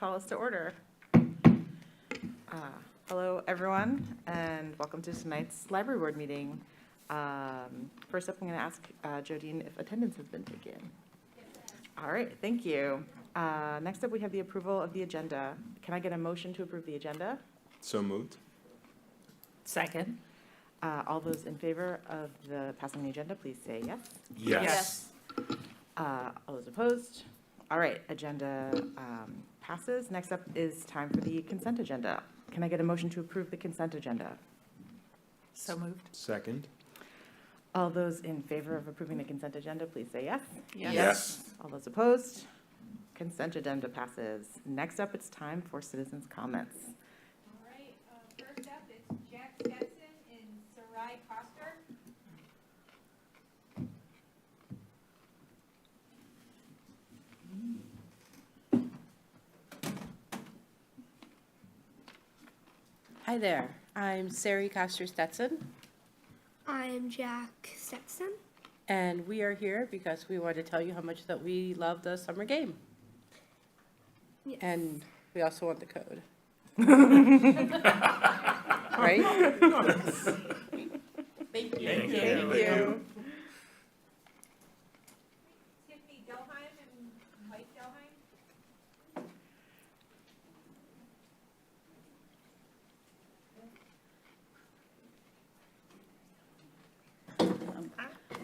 call us to order. Hello, everyone, and welcome to tonight's library board meeting. First up, I'm going to ask Jodine if attendance has been taken. All right, thank you. Next up, we have the approval of the agenda. Can I get a motion to approve the agenda? So moved. Second. All those in favor of the passing the agenda, please say yes. Yes. All those opposed? All right, agenda passes. Next up is time for the consent agenda. Can I get a motion to approve the consent agenda? So moved. Second. All those in favor of approving the consent agenda, please say yes. Yes. All those opposed? Consent agenda passes. Next up, it's time for citizens' comments. All right, first up, it's Jack Stetson in Sarai Coster. Hi there, I'm Sari Koster Stetson, I'm Jack Stetson. and we are here because we want to tell you how much that we love the summer game. Yes. And we also want the code. Right? Thank you. Thank you. Tiffany Delheim and Mike Delheim.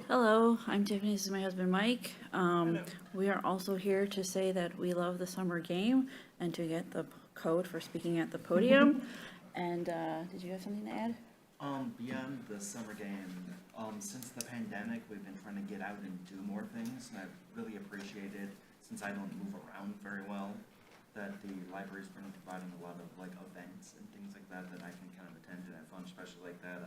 Hello, I'm Tiffany, this is my husband Mike. We are also here to say that we love the summer game and to get the code for speaking at the podium. And did you have something to add? Beyond the summer game, since the pandemic, we've been trying to get out and do more things, and I've really appreciated, since I don't move around very well, that the library's been providing a lot of like events and things like that that I can kind of attend and have fun, especially like that,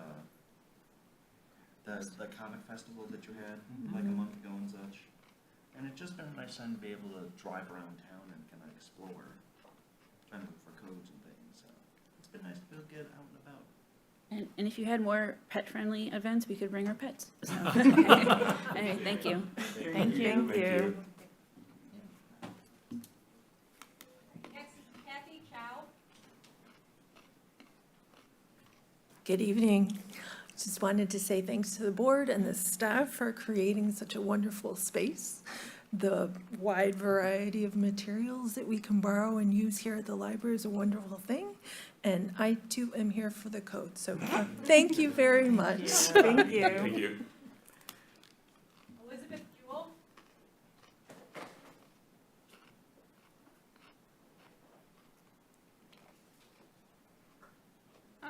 the comic festival that you had like a month ago and such. And it's just been a nice time to be able to drive around town and kind of explore, trying to look for codes and things, so it's been nice to get out and about. And if you had more pet-friendly events, we could bring our pets. So. Anyway, thank you. Thank you. Next is Kathy Chow. Good evening. Just wanted to say thanks to the board and the staff for creating such a wonderful space. The wide variety of materials that we can borrow and use here at the library is a wonderful thing. And I too am here for the code, so thank you very much. Thank you. Thank you. Elizabeth Jewell.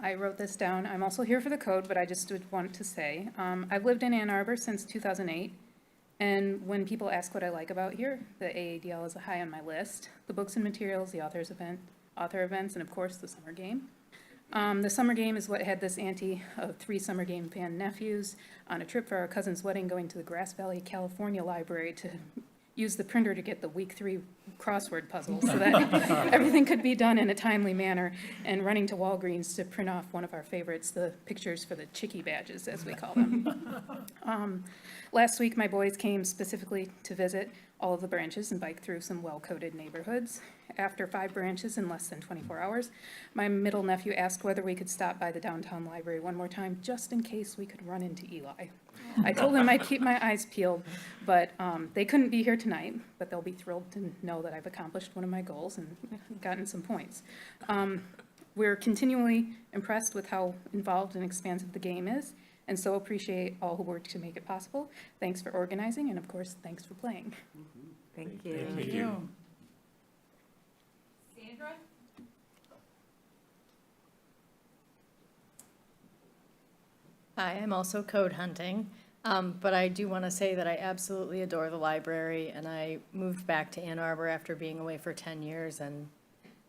I wrote this down. I'm also here for the code, but I just would want to say, I've lived in Ann Arbor since 2008, and when people ask what I like about here, the AADL is high on my list. The books and materials, the author events, and of course, the summer game. The summer game is what had this auntie of 3 summer game fan nephews on a trip for our cousin's wedding going to the Grass Valley, California library to use the printer to get the week 3 crossword puzzle so that everything could be done in a timely manner, and running to Walgreens to print off one of our favorites, the pictures for the chickie badges, as we call them. Last week, my boys came specifically to visit all of the branches and bike through some well-coded neighborhoods. After 5 branches in less than 24 hours, my middle nephew asked whether we could stop by the downtown library one more time, just in case we could run into Eli. I told them I'd keep my eyes peeled, but they couldn't be here tonight, but they'll be thrilled to know that I've accomplished one of my goals and gotten some points. We're continually impressed with how involved and expansive the game is, and so appreciate all who worked to make it possible. Thanks for organizing, and of course, thanks for playing. Thank you. Thank you. Sandra. Hi, I'm also code hunting, but I do want to say that I absolutely adore the library, and I moved back to Ann Arbor after being away for 10 years, and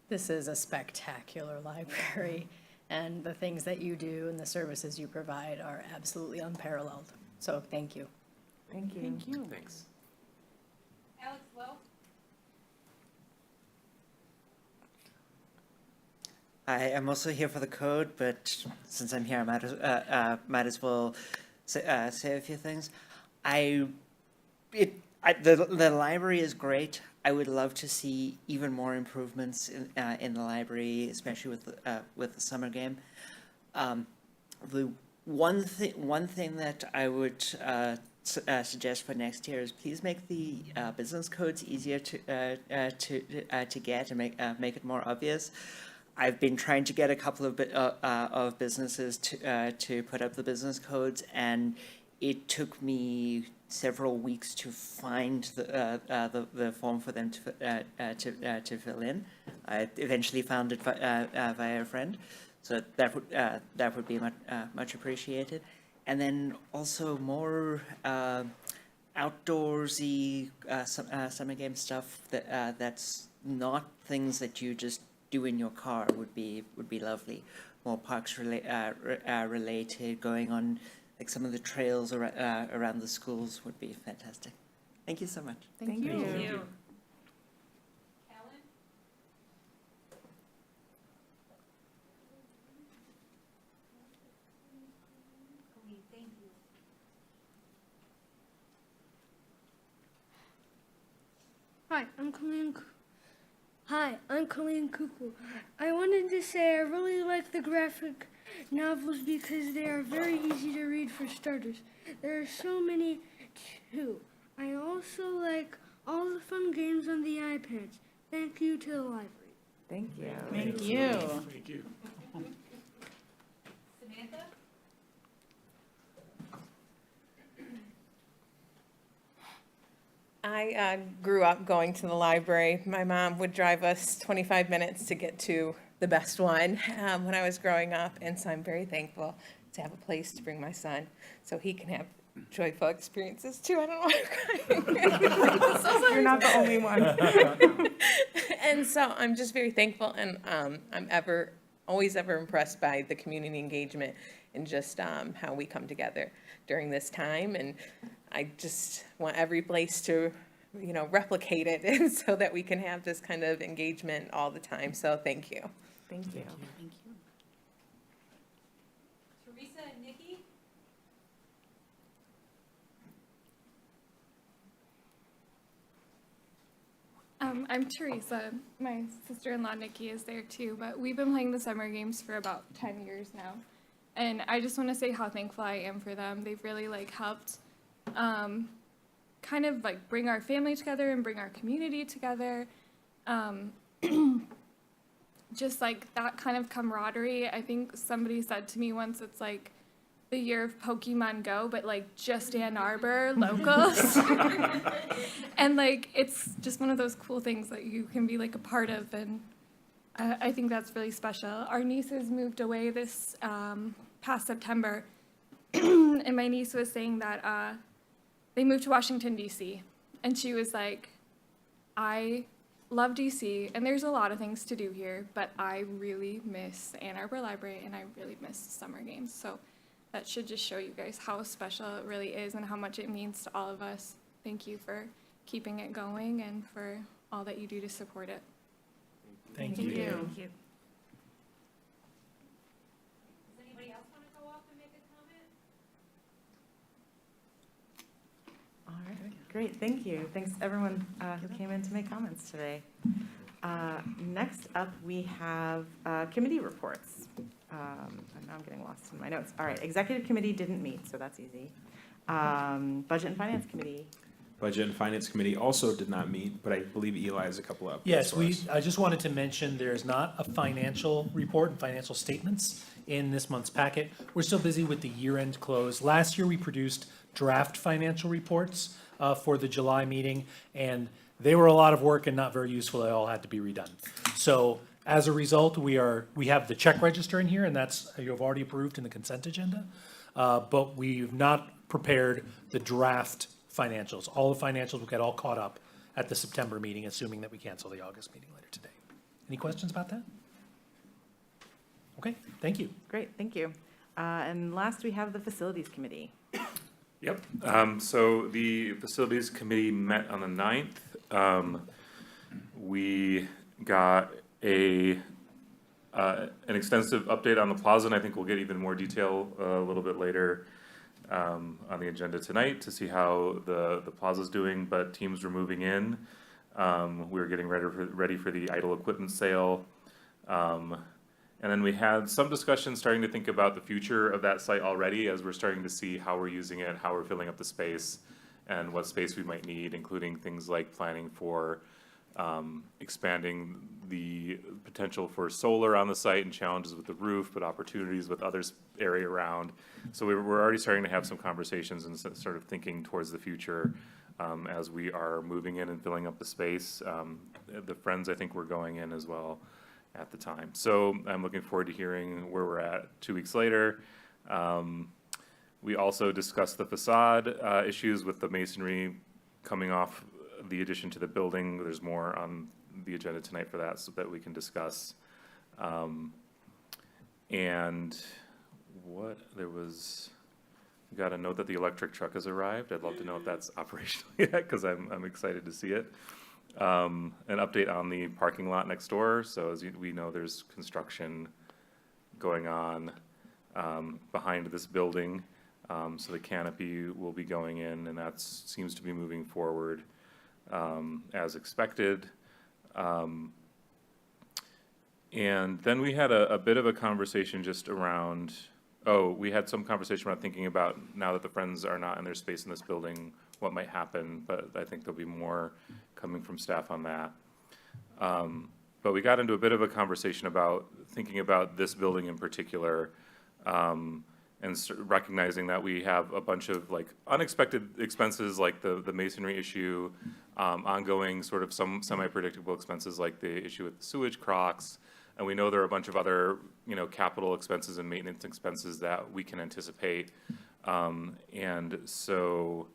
this is a spectacular library, and the things that you do and the services you provide are absolutely unparalleled. So thank you. Thank you. Thank you. Thanks. Alex Lowe. I'm also here for the code, but since I'm here, I might as well say a few things. The library is great. I would love to see even more improvements in the library, especially with the summer game. The one thing that I would suggest for next year is please make the business codes easier to get and make it more obvious. I've been trying to get a couple of businesses to put up the business codes, and it took me several weeks to find the form for them to fill in. I eventually found it via a friend, so that would be much appreciated. And then also more outdoorsy summer game stuff that's not things that you just do in your car would be lovely. More parks related, going on like some of the trails around the schools would be fantastic. Thank you so much. Thank you. Ellen? Thank you. Hi, I'm Colleen Kuku. I wanted to say I really like the graphic novels because they are very easy to read for starters. There are so many too. I also like all the fun games on the iPads. Thank you to the library. Thank you. Thank you. Thank you. Samantha? I grew up going to the library. My mom would drive us 25 minutes to get to the best one when I was growing up, and so I'm very thankful to have a place to bring my son so he can have joyful experiences too. I don't know why I'm crying. You're not the only one. And so I'm just very thankful, and I'm always ever impressed by the community engagement and just how we come together during this time. And I just want every place to, replicate it, and so that we can have this kind of engagement all the time. So thank you. Thank you. Teresa and Nikki? I'm Teresa. My sister-in-law Nikki is there too, but we've been playing the summer games for about 10 years now. And I just want to say how thankful I am for them. They've really helped kind of bring our family together and bring our community together. Just that kind of camaraderie. I think somebody said to me once, it's like the year of Pokemon Go, but just Ann Arbor locals. And it's just one of those cool things that you can be a part of, and I think that's really special. Our nieces moved away this past September, and my niece was saying that they moved to Washington, D.C., and she was like, I love D.C., and there's a lot of things to do here, but I really miss Ann Arbor Library, and I really miss summer games. So that should just show you guys how special it really is and how much it means to all of us. Thank you for keeping it going and for all that you do to support it. Thank you. Does anybody else want to go up and make a comment? All right, great, thank you. Thanks everyone who came in to make comments today. Next up, we have committee reports. And now I'm getting lost in my notes. All right, executive committee didn't meet, so that's easy. Budget and finance committee. Budget and Finance Committee also did not meet, but I believe Eli has a couple of updates Yes, for us. I just wanted to mention there's not a financial report and financial statements in this month's packet. We're still busy with the year-end close. Last year, we produced draft financial reports for the July meeting, and they were a lot of work and not very useful. They all had to be redone. So as a result, we have the check register in here, and that's, you have already approved in the consent agenda. But we've not prepared the draft financials. All the financials will get all caught up at the September meeting, assuming that we cancel the August meeting later today. Any questions about that? Okay, thank you. Great, thank you. And last, we have the facilities committee. Yep, so the Facilities Committee met on the 9th. We got an extensive update on the plaza, and I think we'll get even more detail a little bit later on the agenda tonight to see how the plaza's doing, but teams were moving in. We were getting ready for the idle equipment sale. And then we had some discussion starting to think about the future of that site already as we're starting to see how we're using it, how we're filling up the space, and what space we might need, including things like planning for expanding the potential for solar on the site and challenges with the roof, but opportunities with other area around. So we're already starting to have some conversations and sort of thinking towards the future as we are moving in and filling up the space. The Friends, I think, were going in as well at the time. So I'm looking forward to hearing where we're at 2 weeks later. We also discussed the facade issues with the masonry coming off the addition to the building. There's more on the agenda tonight for that so that we can discuss. And what there was, we got a note that the electric truck has arrived. I'd love to know if that's operational yet because I'm excited to see it. An update on the parking lot next door. So as we know, there's construction going on behind this building. So the canopy will be going in, and that seems to be moving forward as expected. And then we had a bit of a conversation just around, we had some conversation around thinking about now that the Friends are not in their space in this building, what might happen, but I think there'll be more coming from staff on that. But we got into a bit of a conversation about thinking about this building in particular, and recognizing that we have a bunch of like unexpected expenses like the masonry issue, ongoing sort of some semi-predictable expenses like the issue with the sewage crocs, and we know there are a bunch of other, capital expenses and maintenance expenses that we can anticipate. And so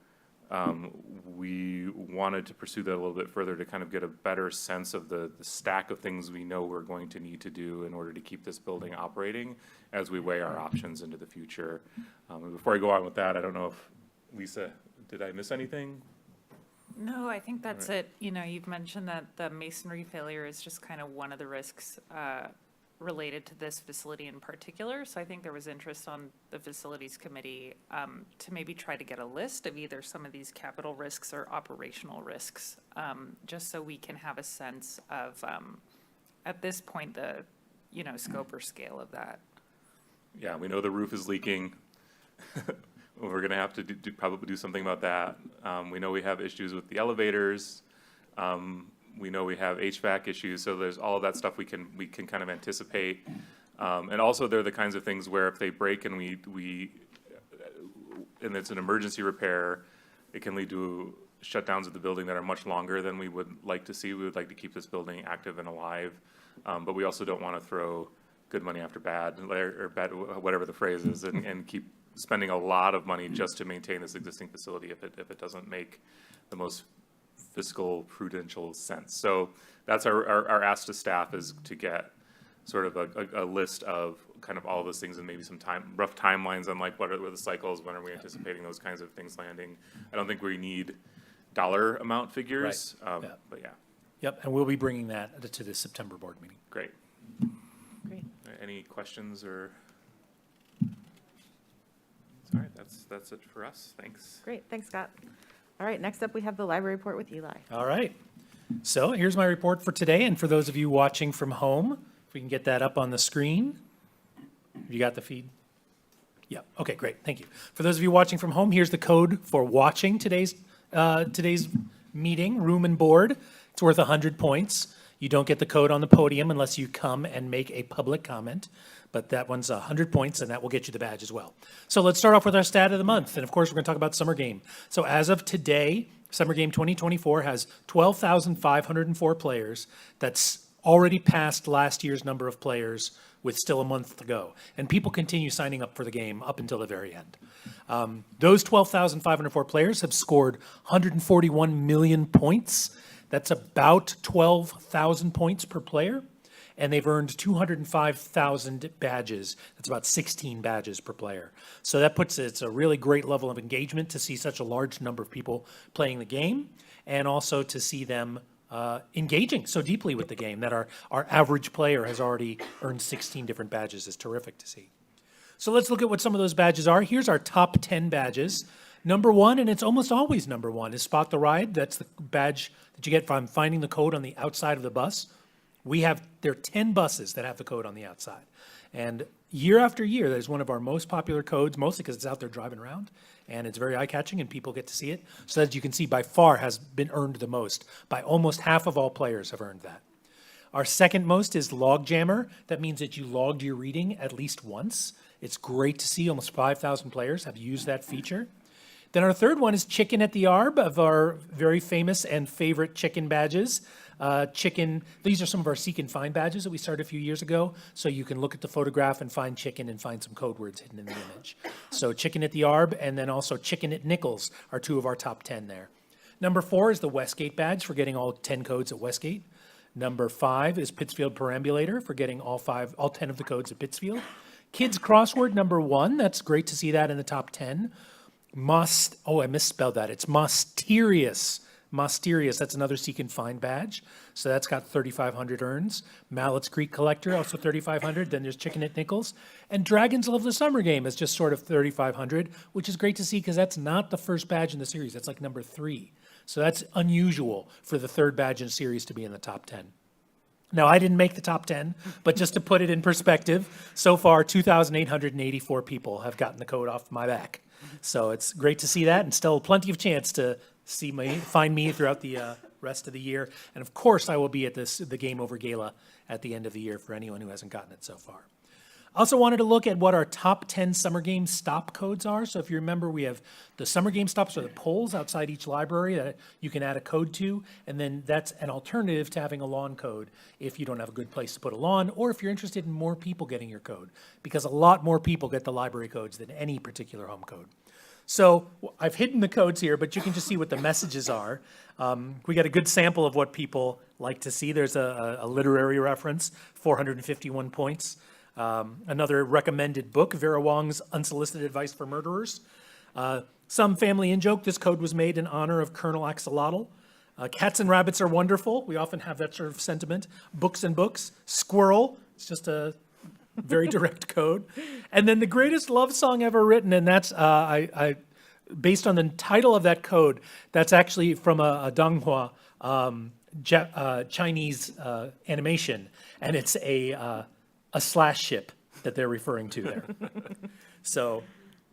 we wanted to pursue that a little bit further to kind of get a better sense of the stack of things we know we're going to need to do in order to keep this building operating as we weigh our options into the future. And before I go on with that, I don't know if, Lisa, did I miss anything? No, I think that's it. You've mentioned that the masonry failure is just kind of one of the risks related to this facility in particular. So I think there was interest on the facilities committee to maybe try to get a list of either some of these capital risks or operational risks, just so we can have a sense of, at this point, the, scope or scale of that. Yeah, we know the roof is leaking. We're gonna have to probably do something about that. We know we have issues with the elevators. We know we have HVAC issues, so there's all of that stuff we can kind of anticipate. And also they're the kinds of things where if they break and and it's an emergency repair, it can lead to shutdowns of the building that are much longer than we would like to see. We would like to keep this building active and alive, but we also don't want to throw good money after bad, or bad, whatever the phrase is, and keep spending a lot of money just to maintain this existing facility if it doesn't make the most fiscal prudential sense. So that's our ask to staff, is to get sort of a list of kind of all of those things and maybe some rough timelines on like what are the cycles, when are we anticipating those kinds of things landing. I don't think we need dollar amount figures, but yeah. Yep, and we'll be bringing that to the September board meeting. Great. Great. Any questions or? All right, that's it for us. Thanks. Great, thanks, Scott. All right, next up, we have the library report with Eli. All right. So here's my report for today, and for those of you watching from home, if we can get that up on the screen. You got the feed? Yeah, okay, great, thank you. For those of you watching from home, here's the code for watching today's meeting, room and board. It's worth 100 points. You don't get the code on the podium unless you come and make a public comment, but that one's 100 points, and that will get you the badge as well. So let's start off with our stat of the month, and of course, we're going to talk about Summer Game. So as of today, Summer Game 2024 has 12,504 players. That's already passed last year's number of players with still a month to go. And people continue signing up for the game up until the very end. Those 12,504 players have scored 141 million points. That's about 12,000 points per player. And they've earned 205,000 badges. That's about 16 badges per player. So that it's a really great level of engagement to see such a large number of people playing the game, and also to see them engaging so deeply with the game that our average player has already earned 16 different badges. Is terrific to see. So let's look at what some of those badges are. Here's our top 10 badges. Number one, and it's almost always number one, is Spot the Ride. That's the badge that you get from finding the code on the outside of the bus. There are 10 buses that have the code on the outside. And year after year, that is one of our most popular codes, mostly because it's out there driving around, and it's very eye-catching, and people get to see it. So as you can see, by far has been earned the most. By almost half of all players have earned that. Our second most is Log Jammer. That means that you logged your reading at least once. It's great to see almost 5,000 players have used that feature. Then our third one is Chicken at the Arb, of our very famous and favorite chicken badges. These are some of our seek and find badges that we started a few years ago. So you can look at the photograph and find chicken and find some code words hidden in the image. So Chicken at the Arb and then also Chicken at Nichols are two of our top 10 there. Number 4 is the Westgate badge for getting all 10 codes at Westgate. Number 5 is Pittsfield Perambulator for getting all 10 of the codes at Pittsfield. Kids Crossword, number 1. That's great to see that in the top 10. I misspelled that. It's Mosterious. Mosterious, that's another seek and find badge. So that's got 3,500 earns. Mallett's Creek Collector, also 3,500. Then there's Chicken at Nichols. And Dragons Love the Summer Game is just sort of 3,500, which is great to see because that's not the first badge in the series. That's like number 3. So that's unusual for the third badge in the series to be in the top 10. Now, I didn't make the top 10, but just to put it in perspective, so far 2,884 people have gotten the code off my back. So it's great to see that, and still plenty of chance to find me throughout the rest of the year. And of course, I will be at the Game Over Gala at the end of the year for anyone who hasn't gotten it so far. I also wanted to look at what our top 10 Summer Game stop codes are. So if you remember, we have the Summer Game stops are the polls outside each library that you can add a code to, and then that's an alternative to having a lawn code if you don't have a good place to put a lawn, or if you're interested in more people getting your code, because a lot more people get the library codes than any particular home code. So I've hidden the codes here, but you can just see what the messages are. We got a good sample of what people like to see. There's a literary reference, 451 points. Another recommended book, Vera Wong's Unsolicited Advice for Murderers. Some family in-joke, this code was made in honor of Colonel Axolotl. Cats and rabbits are wonderful. We often have that sort of sentiment. Books and books. Squirrel, it's just a very direct code. And then the greatest love song ever written, and that's, based on the title of that code, that's actually from a Donghua Chinese animation, and it's a slash ship that they're referring to there. So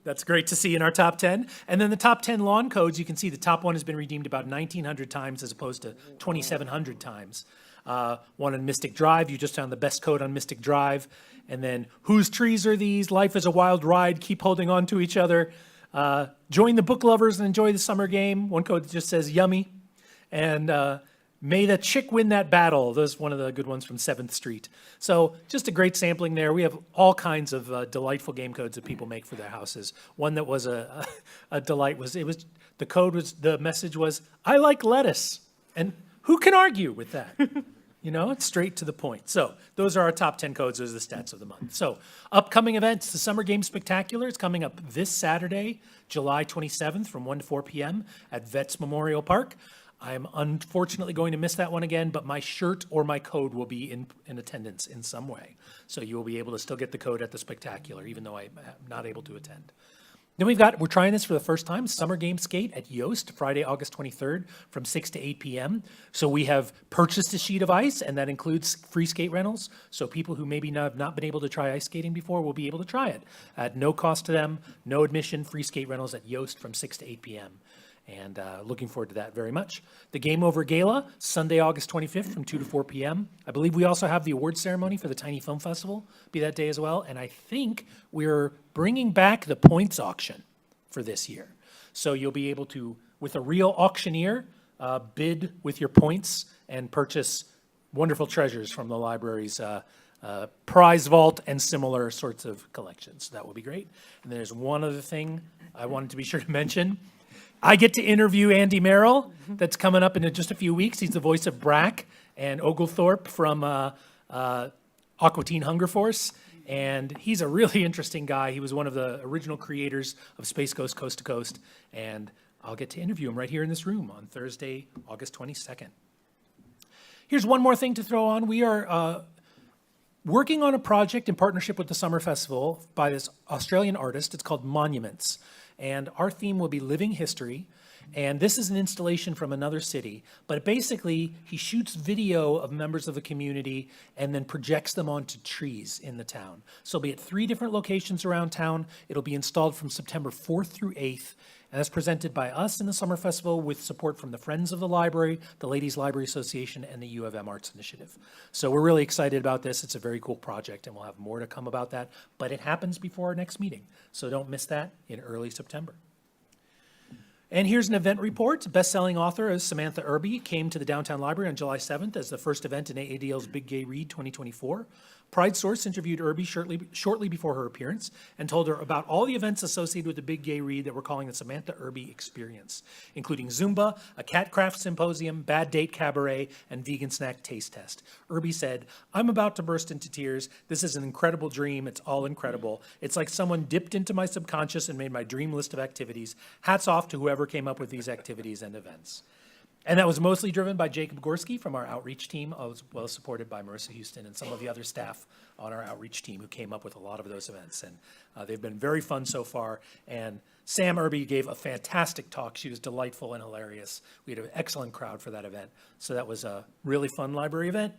that's great to see in our top 10. And then the top 10 lawn codes, you can see the top one has been redeemed about 1,900 times as opposed to 2,700 times. One on Mystic Drive, you just found the best code on Mystic Drive. And then, whose trees are these? Life is a wild ride, keep holding on to each other. Join the book lovers and enjoy the summer game. One code that just says yummy. And may the chick win that battle. Those one of the good ones from 7th Street. So just a great sampling there. We have all kinds of delightful game codes that people make for their houses. One that was a delight was, the message was, I like lettuce. And who can argue with that? You know, it's straight to the point. So those are our top 10 codes. Those are the stats of the month. So upcoming events, the Summer Game Spectacular is coming up this Saturday, July 27th from 1 to 4 p.m. at Vets Memorial Park. I'm unfortunately going to miss that one again, but my shirt or my code will be in attendance in some way. So you will be able to still get the code at the Spectacular, even though I'm not able to attend. Then we're trying this for the first time, Summer Game Skate at Yoast, Friday, August 23rd from 6 to 8 p.m. So we have purchased a sheet of ice, and that includes free skate rentals. So people who maybe have not been able to try ice skating before will be able to try it at no cost to them, no admission, free skate rentals at Yoast from 6 to 8 p.m. And looking forward to that very much. The Game Over Gala, Sunday, August 25th from 2 to 4 p.m. I believe we also have the award ceremony for the Tiny Film Festival, be that day as well. And I think we're bringing back the points auction for this year. So you'll be able to, with a real auctioneer, bid with your points and purchase wonderful treasures from the library's prize vault and similar sorts of collections. That will be great. And there's one other thing I wanted to be sure to mention. I get to interview Andy Merrill. That's coming up in just a few weeks. He's the voice of Brack and Oglethorpe from Aqua Teen Hunger Force. And he's a really interesting guy. He was one of the original creators of Space Ghost Coast to Coast. And I'll get to interview him right here in this room on Thursday, August 22nd. Here's one more thing to throw on. We are working on a project in partnership with the Summer Festival by this Australian artist. It's called Monuments. And our theme will be Living History. And this is an installation from another city, but basically he shoots video of members of the community and then projects them onto trees in the town. So it'll be at 3 different locations around town. It'll be installed from September 4th through 8th. And that's presented by us in the Summer Festival with support from the Friends of the Library, the Ladies Library Association, and the U of M Arts Initiative. So we're really excited about this. It's a very cool project, and we'll have more to come about that. But it happens before our next meeting, so don't miss that in early September. And here's an event report. Best-selling author Samantha Irby came to the Downtown Library on July 7th as the first event in AADL's Big Gay Read 2024. Pride Source interviewed Irby shortly before her appearance and told her about all the events associated with the Big Gay Read that we're calling the Samantha Irby Experience, including Zumba, a cat craft symposium, bad date cabaret, and vegan snack taste test. Irby said, "I'm about to burst into tears. This is an incredible dream. It's all incredible. It's like someone dipped into my subconscious and made my dream list of activities. Hats off to whoever came up with these activities and events." And that was mostly driven by Jacob Gorski from our outreach team, as well as supported by Marissa Houston and some of the other staff on our outreach team who came up with a lot of those events. And they've been very fun so far. And Sam Irby gave a fantastic talk. She was delightful and hilarious. We had an excellent crowd for that event. So that was a really fun library event.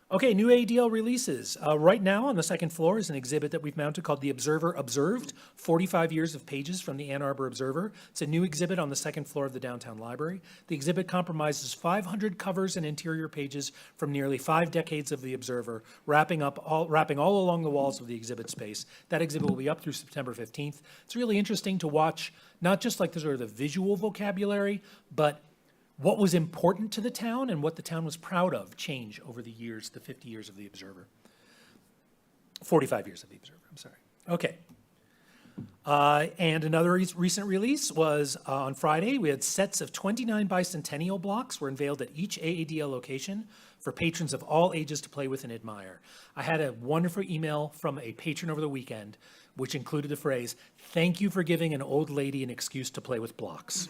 Okay, new AADL releases. Right now on the second floor is an exhibit that we've mounted called The Observer Observed, 45 Years of Pages from the Ann Arbor Observer. It's a new exhibit on the second floor of the Downtown Library. The exhibit compromises 500 covers and interior pages from nearly 5 decades of the Observer, wrapping all along the walls of the exhibit space. That exhibit will be up through September 15th. It's really interesting to watch, not just like the sort of the visual vocabulary, but what was important to the town and what the town was proud of change over the years, the 50 years of the Observer. 45 years of the Observer, I'm sorry. Okay. And another recent release was on Friday. We had sets of 29 bicentennial blocks were unveiled at each AADL location for patrons of all ages to play with and admire. I had a wonderful email from a patron over the weekend, which included the phrase, "Thank you for giving an old lady an excuse to play with blocks."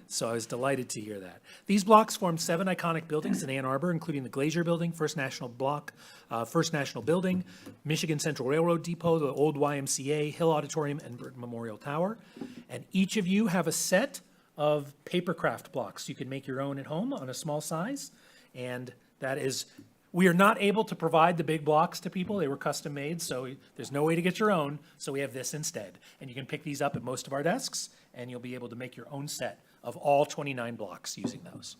So I was delighted to hear that. These blocks form 7 iconic buildings in Ann Arbor, including the Glacier Building, First National Building, Michigan Central Railroad Depot, the old YMCA, Hill Auditorium, and Burton Memorial Tower. And each of you have a set of papercraft blocks. You can make your own at home on a small size. And that is, we are not able to provide the big blocks to people. They were custom made, so there's no way to get your own. So we have this instead. And you can pick these up at most of our desks, and you'll be able to make your own set of all 29 blocks using those.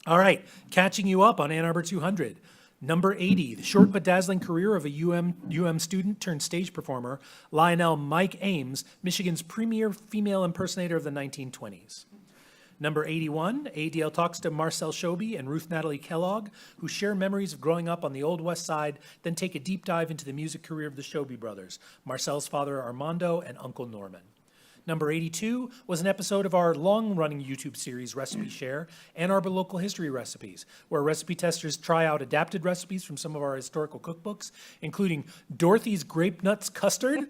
All right, catching you up on Ann Arbor 200. Number 80, the short but dazzling career of a UM student turned stage performer, Lionel Mike Ames, Michigan's premier female impersonator of the 1920s. Number 81, AADL talks to Marcel Shoby and Ruth Natalie Kellogg, who share memories of growing up on the Old West Side, then take a deep dive into the music career of the Shoby brothers, Marcel's father Armando and Uncle Norman. Number 82 was an episode of our long-running YouTube series, Recipe Share, Ann Arbor Local History Recipes, where recipe testers try out adapted recipes from some of our historical cookbooks, including Dorothy's Grape Nuts Custard,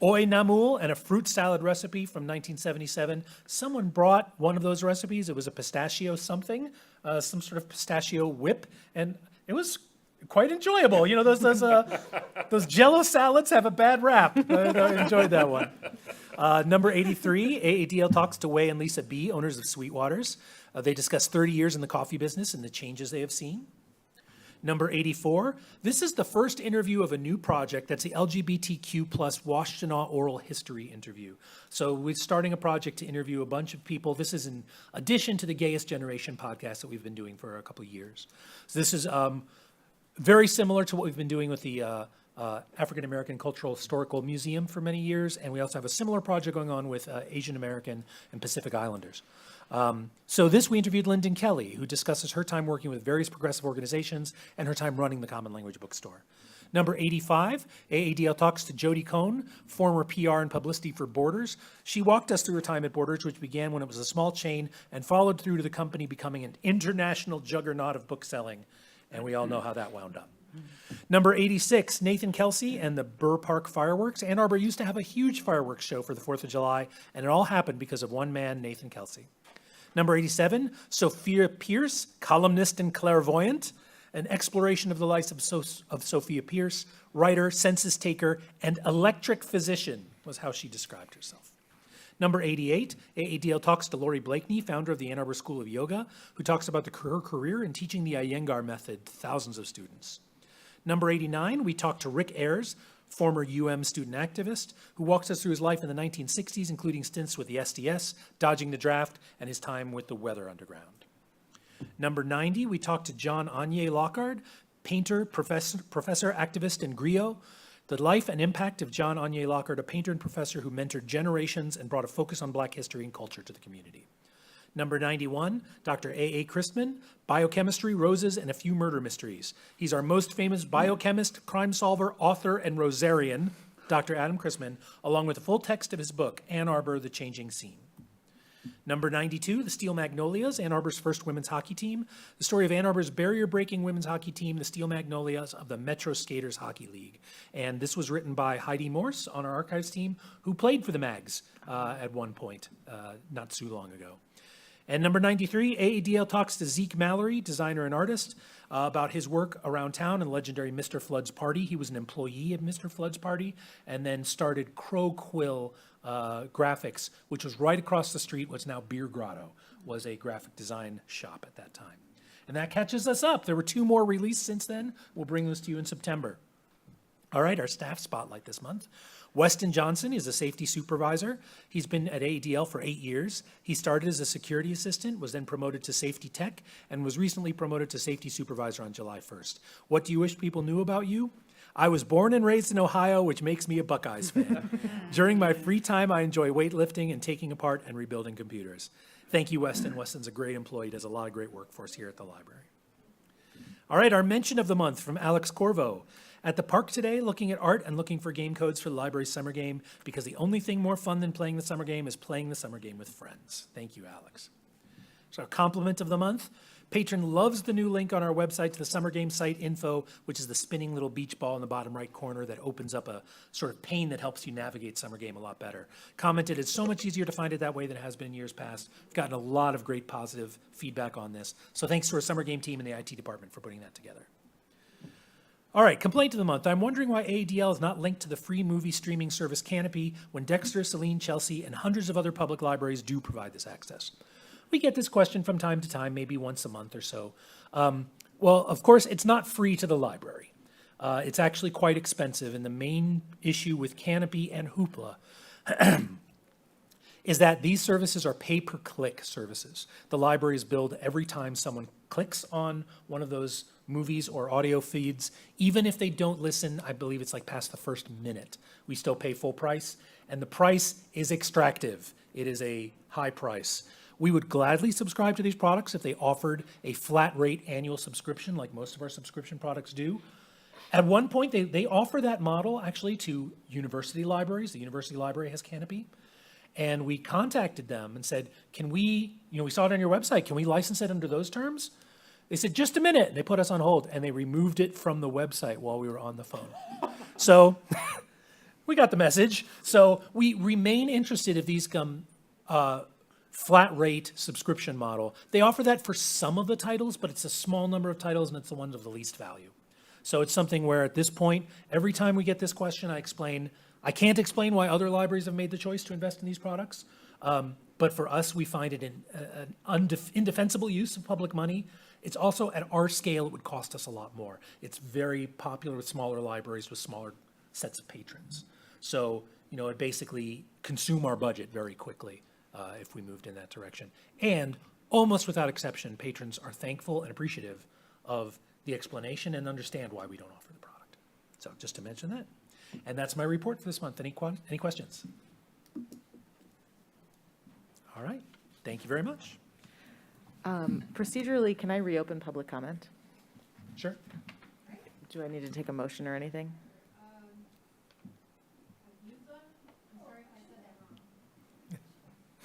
Oi Namul, and a fruit salad recipe from 1977. Someone brought one of those recipes. It was a pistachio something, some sort of pistachio whip, and it was quite enjoyable. You know, those Jell-O salads have a bad rap. I enjoyed that one. Number 83, AADL talks to Wei and Lisa B., owners of Sweetwaters. They discuss 30 years in the coffee business and the changes they have seen. Number 84, this is the first interview of a new project that's the LGBTQ plus Washtenaw oral history interview. So we're starting a project to interview a bunch of people. This is in addition to the Gayest Generation podcast that we've been doing for a couple of years. So this is very similar to what we've been doing with the African American Cultural Historical Museum for many years, and we also have a similar project going on with Asian American and Pacific Islanders. So we interviewed Lyndon Kelly, who discusses her time working with various progressive organizations and her time running the Common Language Bookstore. Number 85, AADL talks to Jody Cohn, former PR and publicity for Borders. She walked us through her time at Borders, which began when it was a small chain and followed through to the company becoming an international juggernaut of book selling, and we all know how that wound up. Number 86, Nathan Kelsey and the Burr Park Fireworks. Ann Arbor used to have a huge fireworks show for the 4th of July, and it all happened because of one man, Nathan Kelsey. Number 87, Sophia Pierce, columnist and clairvoyant. an exploration of the life of Sophia Pierce, writer, census taker, and electric physician was how she described herself. Number 88, AADL talks to Lori Blakeney, founder of the Ann Arbor School of Yoga, who talks about her career in teaching the Iyengar method to thousands of students. Number 89, we talk to Rick Ayers, former student activist, who walks us through his life in the 1960s, including stints with the SDS, dodging the draft, and his time with the Weather Underground. Number 90, we talked to John Anye Lockhart, painter, professor, activist, and griot. The life and impact of John Anye Lockhart, a painter and professor who mentored generations and brought a focus on Black history and culture to the community. Number 91, Dr. A.A. Christman, biochemistry, roses, and a few murder mysteries. He's our most famous biochemist, crime solver, author, and Rosarian, Dr. Adam Christman, along with the full text of his book, Ann Arbor, The Changing Scene. Number 92, the Steel Magnolias, Ann Arbor's first women's hockey team. The story of Ann Arbor's barrier-breaking women's hockey team, the Steel Magnolias of the Metro Skaters Hockey League. And this was written by Heidi Morse on our archives team, who played for the Mags at one point, not too long ago. And number 93, AADL talks to Zeke Mallory, designer and artist, about his work around town and legendary Mr. Flood's Party. He was an employee of Mr. Flood's Party and then started Crow Quill Graphics, which was right across the street. What's now Beer Grotto was a graphic design shop at that time. And that catches us up. There were 2 more released since then. We'll bring those to you in September. All right, our staff spotlight this month. Weston Johnson is a safety supervisor. He's been at AADL for 8 years. He started as a security assistant, was then promoted to safety tech, and was recently promoted to safety supervisor on July 1st. What do you wish people knew about you? I was born and raised in Ohio, which makes me a Buckeyes fan. During my free time, I enjoy weightlifting and taking apart and rebuilding computers. Thank you, Weston. Weston's a great employee, does a lot of great work for us here at the library. All right, our mention of the month from Alex Corvo. At the park today, looking at art and looking for game codes for the library's summer game, because the only thing more fun than playing the summer game is playing the summer game with friends. Thank you, Alex. So our compliment of the month. Patron loves the new link on our website to the summer game site info, which is the spinning little beach ball in the bottom right corner that opens up a sort of pane that helps you navigate summer game a lot better. Commented, it's so much easier to find it that way than it has been in years past. We've gotten a lot of great positive feedback on this. So thanks to our summer game team and the IT department for putting that together. All right, complaint of the month. I'm wondering why AADL is not linked to the free movie streaming service Canopy when Dexter, Saline, Chelsea, and hundreds of other public libraries do provide this access. We get this question from time to time, maybe once a month or so. Well, of course, it's not free to the library. It's actually quite expensive, and the main issue with Canopy and Hoopla is that these services are pay-per-click services. The library is billed every time someone clicks on one of those movies or audio feeds. Even if they don't listen, I believe it's like past the first minute, we still pay full price, and the price is extractive. It is a high price. We would gladly subscribe to these products if they offered a flat rate annual subscription like most of our subscription products do. At one point, they offer that model actually to university libraries. The university library has Canopy. And we contacted them and said, can we, we saw it on your website, can we license it under those terms? They said, just a minute. And they put us on hold and they removed it from the website while we were on the phone. So we got the message. So we remain interested if these come flat rate subscription model. They offer that for some of the titles, but it's a small number of titles and it's the ones of the least value. So it's something where at this point, every time we get this question, I can't explain why other libraries have made the choice to invest in these products. But for us, we find it an indefensible use of public money. It's also at our scale, it would cost us a lot more. It's very popular with smaller libraries with smaller sets of patrons. So, it basically consume our budget very quickly if we moved in that direction. And almost without exception, patrons are thankful and appreciative of the explanation and understand why we don't offer the product. So just to mention that. And that's my report for this month. Any questions? All right. Thank you very much. Procedurally, can I reopen public comment? Sure. Do I need to take a motion or anything?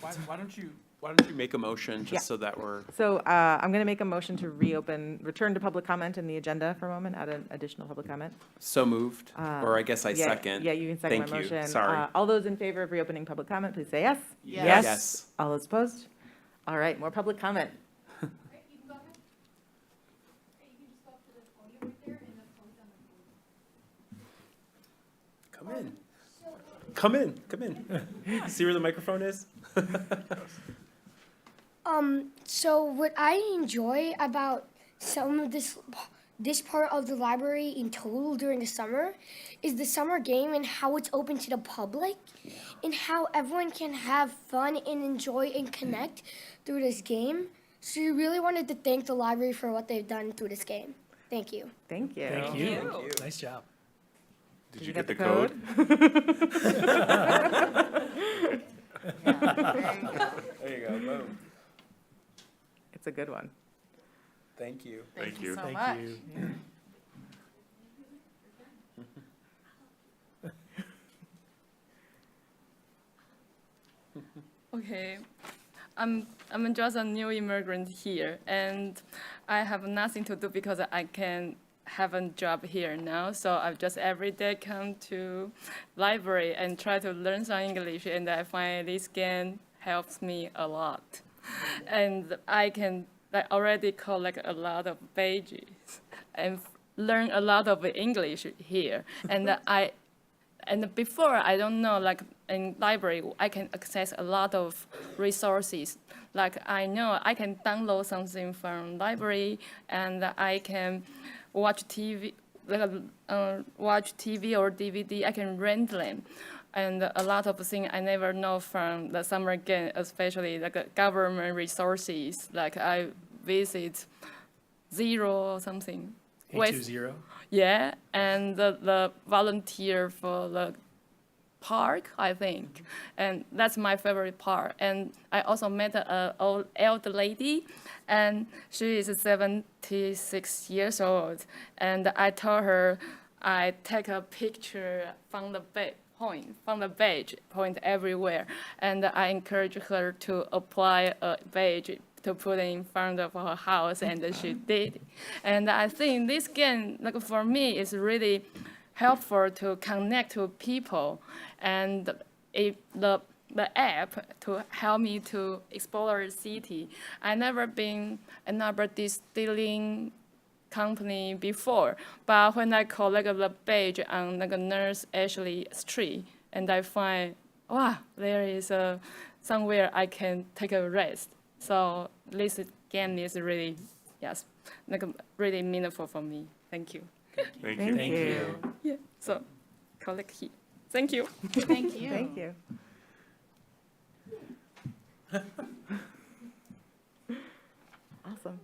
Why don't you make a motion just so that we're. So I'm going to make a motion to return to public comment in the agenda for a moment, add an additional public comment. So moved, or I guess I Yeah, second. Yeah, you can second my Thank you. motion. Sorry. All those in favor of reopening public comment, please say yes. Yes. Yes. All those opposed? All right, more public comment. Come in. See where the microphone is? So what I enjoy about some of this part of the library in total during the summer is the summer game and how it's open to the public and how everyone can have fun and enjoy and connect through this game. So we really wanted to thank the library for what they've done through this game. Thank you. Thank you. Thank you. Nice job. Did you get the code? There you go, boom. It's a good one. Thank you. Thank you. so Thank much. you. Okay, I'm just a new immigrant here, and I have nothing to do because I can have a job here now. So I just every day come to library and try to learn some English, and I find this game helps me a lot. And I can already collect a lot of pages and learn a lot of English here. And before, I don't know, like in library, I can access a lot of resources. Like I know I can download something from library, and I can watch TV, watch TV or DVD. I can rent them, and a lot of things I never know from the summer game, especially like government resources. Like I visit Zero or something. 820. Yeah, and the volunteer for the park, I think. And that's my favorite part. And I also met an old elder lady, and she is 76 years old. And I told her I take a picture from the badge point everywhere. And I encourage her to apply a badge to put in front of her house, and she did. And I think this game, like for me, is really helpful to connect to people, and the app to help me to explore the city. I never been another distilling company before, but when I collect the badge on like a Nurse Ashley Street, and I find, wow, there is somewhere I can take a rest. So this game is really, yes, like really meaningful for me. Thank you. Thank you. Thank you. Yeah. So collect here. Thank you. Thank you. Thank you. Awesome.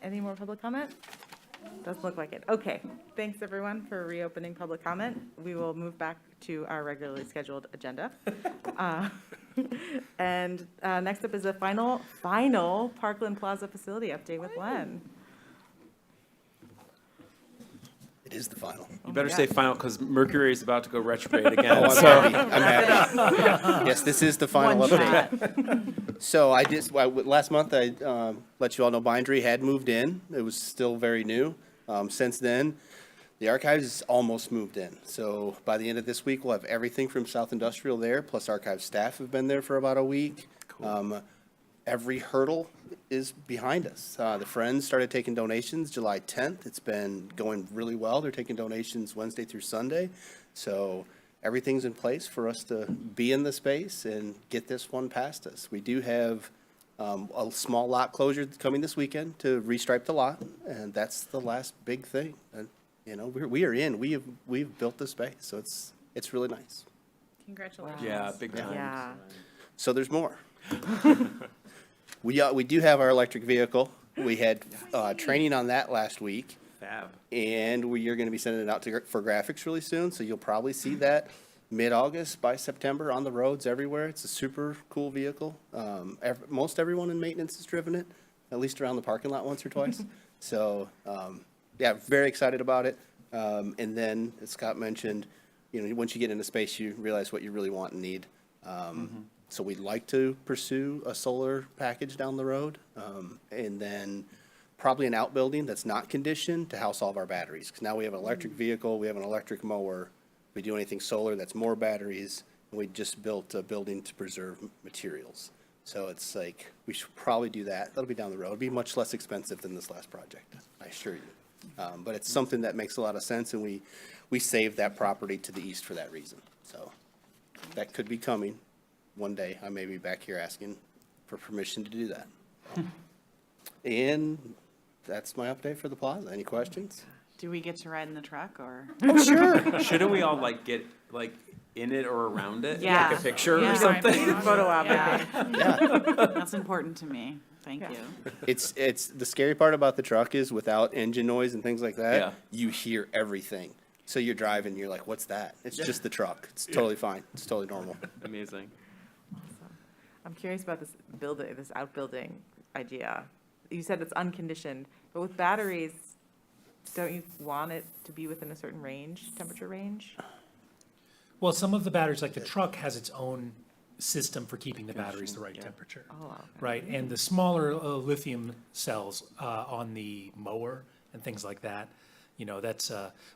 Any more public comment? Doesn't look like it. Okay. Thanks, everyone, for reopening public comment. We will move back to our regularly scheduled agenda. And next up is a final Parkland Plaza facility update with Len. It is the final. You better say final, because Mercury is about to go retrograde again. Oh, I'm so. happy. I'm happy. Yes, this is the final update. So last month, I let you all know Bindery had moved in. It was still very new. Since then, the archives is almost moved in. So by the end of this week, we'll have everything from South Industrial there, plus archive staff have been there for about a week. Cool. Every hurdle is behind us. The Friends started taking donations July 10th. It's been going really well. They're taking donations Wednesday through Sunday. So everything's in place for us to be in the space and get this one past us. We do have a small lot closure coming this weekend to restripe the lot, and that's the last big thing. And, you know, we are in. We've built the space, so it's really nice. Congratulations. Yeah, big time. Yeah. So there's more. We do have our electric vehicle. We had training on that last week. Fab. And we are going to be sending it out for graphics really soon, so you'll probably see that mid-August by September on the roads everywhere. It's a super cool vehicle. Most everyone in maintenance has driven it, at least around the parking lot once or twice. So, yeah, very excited about it. And then, as Scott mentioned, you know, once you get into space, you realize what you really want and need. So we'd like to pursue a solar package down the road, and then probably an outbuilding that's not conditioned to house all of our batteries. Because now we have an electric vehicle, we have an electric mower. If we do anything solar, that's more batteries. And we just built a building to preserve materials. So it's like, we should probably do that. That'll be down the road. It'll be much less expensive than this last project, I assure you. But it's something that makes a lot of sense, and we saved that property to the east for that reason. So that could be coming one day. I may be back here asking for permission to do that. And that's my update for the plaza. Any questions? Do we get to ride in the truck or? Oh, sure. Shouldn't we all like get like in it or around it? Yeah. Like a picture Yeah. or something? Photo op, I Yeah. think. Yeah. That's important to me. Thank you. It's, the scary part about the truck is without engine noise and things like that, Yeah. you hear everything. So you're driving, you're like, what's that? It's just the truck. It's totally fine. It's totally normal. Amazing. I'm curious about this building, this outbuilding idea. You said it's unconditioned, but with batteries, don't you want it to be within a certain range, temperature range? Well, some of the batteries, like the truck has its own system for keeping the batteries the right temperature. Oh, wow. Right, and the smaller lithium cells on the mower and things like that, you know, that's,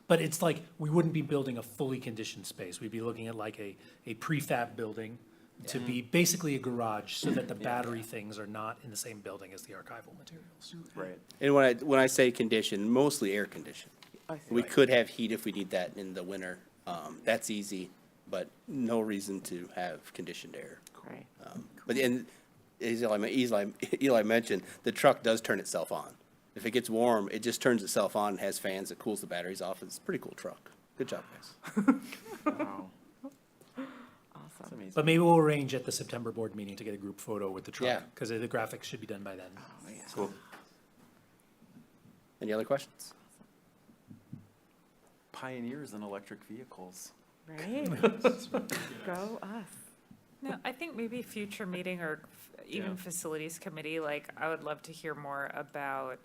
but it's like, we wouldn't be building a fully conditioned space. We'd be looking at like a prefab building to be basically a garage so that the battery things are not in the same building as the archival materials. Right. And when I say conditioned, mostly air conditioned. We could have heat if we need that in the winter. That's easy, but no reason to have conditioned air. Right. But Eli mentioned, the truck does turn itself on. If it gets warm, it just turns itself on and has fans that cools the batteries off. It's a pretty cool truck. Good job, guys. Wow. Awesome. Amazing. But maybe we'll arrange at the September board meeting to get a group photo with the Yeah. truck, because the graphics should be done by then. Cool. Any other questions? Pioneers in electric vehicles. Right? Go us. No, I think maybe future meeting or even facilities committee, like, I would love to hear more about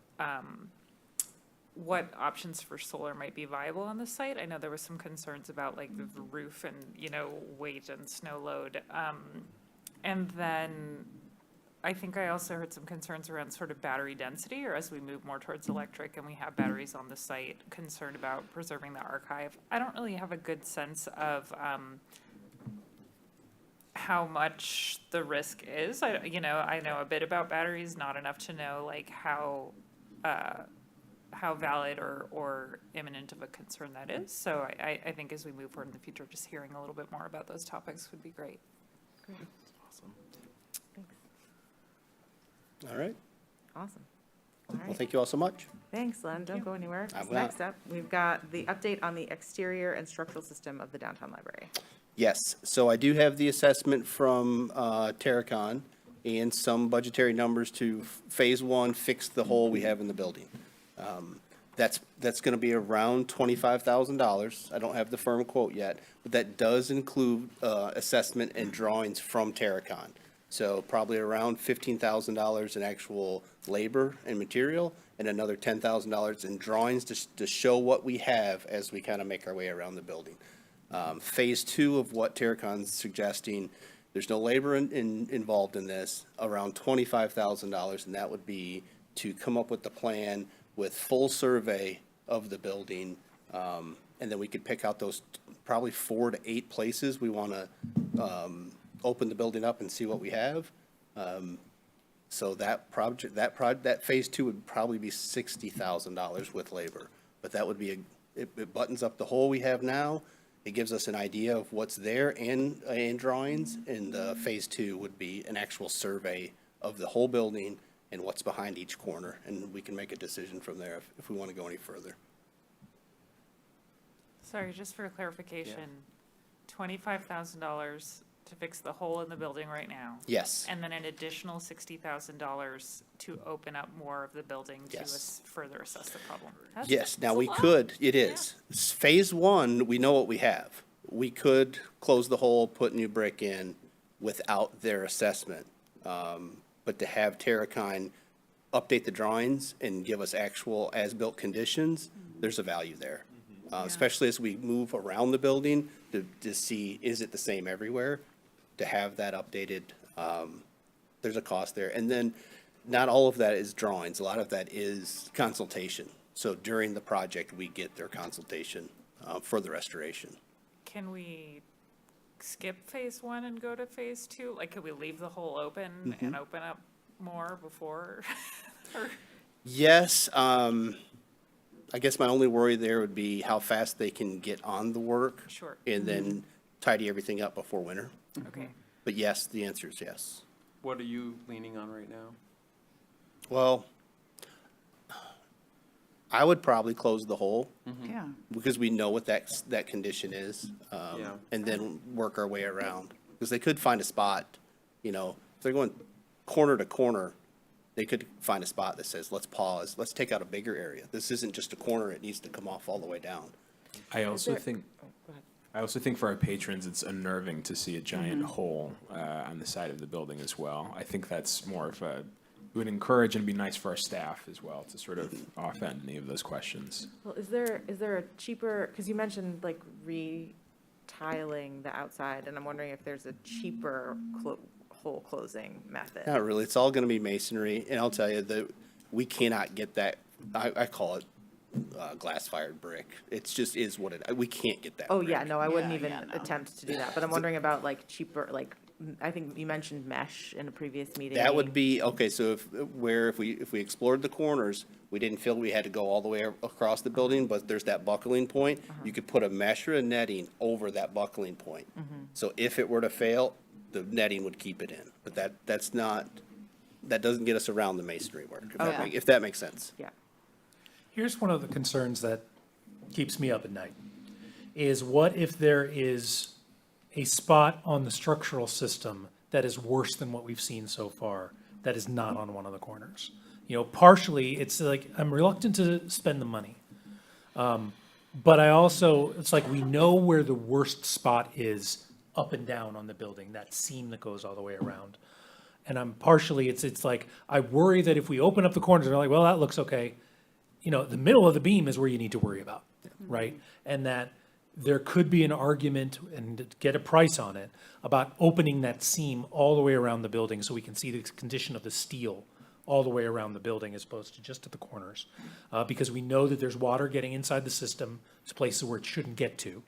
what options for solar might be viable on the site. I know there was some concerns about like the roof and, you know, weight and snow load. And then I think I also heard some concerns around sort of battery density, or as we move more towards electric and we have batteries on the site, concerned about preserving the archive. I don't really have a good sense of how much the risk is. I know a bit about batteries, not enough to know like how valid or imminent of a concern that is. So I think as we move forward in the future, just hearing a little bit more about those topics would be great. Great. Awesome. Thanks. All right. Awesome. All Well, right. thank you all so much. Thanks, Len. Don't go anywhere. I'm not. Next up, we've got the update on the exterior and structural system of the downtown library. Yes, so I do have the assessment from Terracon and some budgetary numbers to Phase 1, fix the hole we have in the building. That's going to be around $25,000. I don't have the firm quote yet, but that does include assessment and drawings from Terracon. So probably around $15,000 in actual labor and material, and another $10,000 in drawings to show what we have as we kind of make our way around the building. Phase 2 of what Terracon's suggesting, there's no labor involved in this, around $25,000, and that would be to come up with the plan with full survey of the building, and then we could pick out those probably 4 to 8 places we want to open the building up and see what we have. So that Phase 2 would probably be $60,000 with labor, but that would be it buttons up the hole we have now. It gives us an idea of what's there in drawings, and Phase 2 would be an actual survey of the whole building and what's behind each corner, and we can make a decision from there if we want to go any further. Sorry, just for clarification, $25,000 to fix the hole in the building right now? Yes. And then an additional $60,000 to open up more of the building to Yes. further assess the problem? Yes, now we could, it is. Phase 1, we know what we have. We could close the hole, put new brick in without their assessment. But to have Terracon update the drawings and give us actual as-built conditions, there's a value there. Especially as we move around the building to see, is it the same everywhere? To have that updated, there's a cost there. And then not all of that is drawings. A lot of that is consultation. So during the project, we get their consultation for the restoration. Can we skip Phase 1 and go to Phase 2? Like, could we leave the hole open and open up more before? Yes, I guess my only worry there would be how fast they can get on the work. Sure. And then tidy everything up before winter. Okay. But yes, the answer is yes. What are you leaning on right now? Well, I would probably close the hole. Yeah. Because we know what that condition is. Yeah. And then work our way around. Because they could find a spot, if they're going corner to corner, they could find a spot that says, let's pause, let's take out a bigger area. This isn't just a corner, it needs to come off all the way down. I also think for our patrons, it's unnerving to see a giant hole on the side of the building as well. I think that's more of it would encourage and be nice for our staff as well to sort of offend any of those questions. Well, is there a cheaper, because you mentioned like retiling the outside, and I'm wondering if there's a cheaper hole closing method. Not really, it's all gonna be masonry, and I'll tell you that we cannot get that, I call it glass-fired brick. It's just is what we can't get that Oh, brick. yeah, no, I wouldn't Yeah, even yeah, no. attempt to do that, but I'm wondering about like cheaper, like, I think you mentioned mesh in a previous meeting. That would be, okay, so if we explored the corners, we didn't feel we had to go all the way across the building, but there's that buckling point, you could put a mesh or a netting over that buckling point. So if it were to fail, the netting would keep it in, but that doesn't get us around the masonry work, if that makes sense. Yeah. Here's one of the concerns that keeps me up at night, is what if there is a spot on the structural system that is worse than what we've seen so far, that is not on one of the corners? Partially, it's like, I'm reluctant to spend the money. But it's like, we know where the worst spot is up and down on the building, that seam that goes all the way around. And it's like, I worry that if we open up the corners, they're like, well, that looks okay. The middle of the beam is where you need to worry about, right? And that there could be an argument and get a price on it about opening that seam all the way around the building so we can see the condition of the steel all the way around the building as opposed to just at the corners. Because we know that there's water getting inside the system, to places where it shouldn't get to.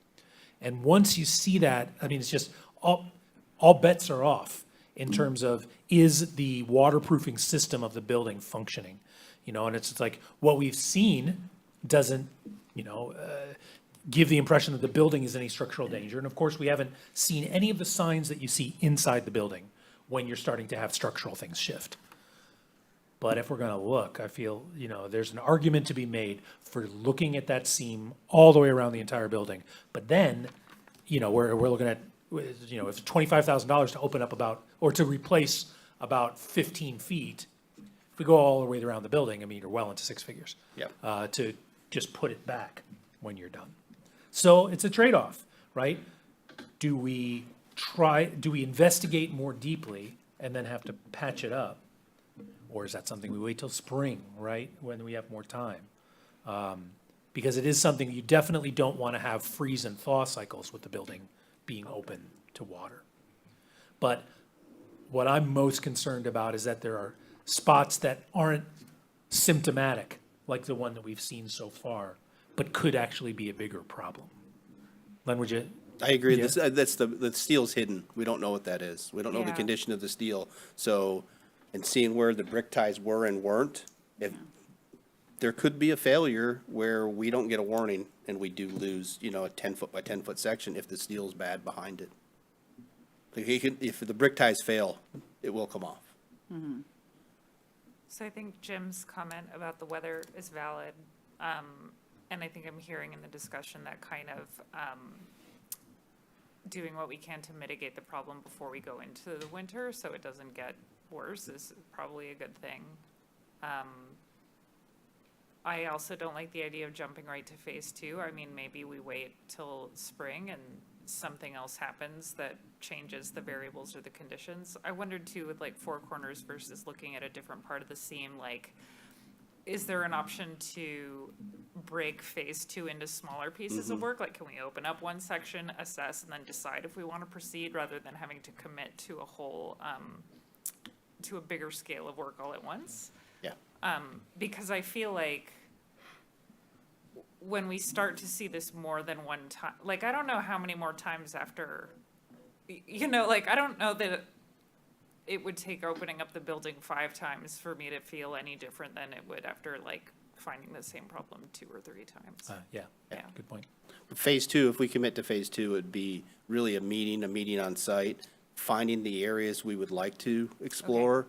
And once you see that, it's just all bets are off in terms of, is the waterproofing system of the building functioning? And it's like, what we've seen doesn't, give the impression that the building is any structural danger. And of course, we haven't seen any of the signs that you see inside the building when you're starting to have structural things shift. But if we're gonna look, I feel, there's an argument to be made for looking at that seam all the way around the entire building. But then, we're looking at, it's $25,000 to open up or to replace about 15 feet. If we go all the way around the building, you're well into six figures. Yep. To just put it back when you're done. So it's a trade-off, right? Do we investigate more deeply and then have to patch it up? Or is that something we wait till spring, right, when we have more time? Because it is something you definitely don't want to have freeze and thaw cycles with the building being open to water. But what I'm most concerned about is that there are spots that aren't symptomatic, like the one that we've seen so far, but could actually be a bigger problem. Len, would you? I agree, Yeah. the steel's hidden, we don't know what that is, we don't know the Yeah. condition of the steel, so, and seeing where the brick ties were and weren't, if, there could be a failure where we don't get a warning and we do lose, a 10-foot by 10-foot section if the steel's bad behind it. If the brick ties fail, it will come off. So I think Jim's comment about the weather is valid. And I think I'm hearing in the discussion that kind of doing what we can to mitigate the problem before we go into the winter so it doesn't get worse is probably a good thing. I also don't like the idea of jumping right to phase two. Maybe we wait till spring and something else happens that changes the variables or the conditions. I wondered too, with like four corners versus looking at a different part of the seam, like, is there an option to break phase two into smaller pieces of work? Like, can we open up one section, assess, and then decide if we want to proceed rather than having to commit to a whole, to a bigger scale of work all at once? Yeah. Because I feel like when we start to see this more than one time, like, I don't know how many more times after, I don't know that it would take opening up the building 5 times for me to feel any different than it would after like finding the same problem 2 or 3 times. Yeah, Yeah. good point. Phase two, if we commit to phase two, it'd be really a meeting on site, finding the areas we would like to explore.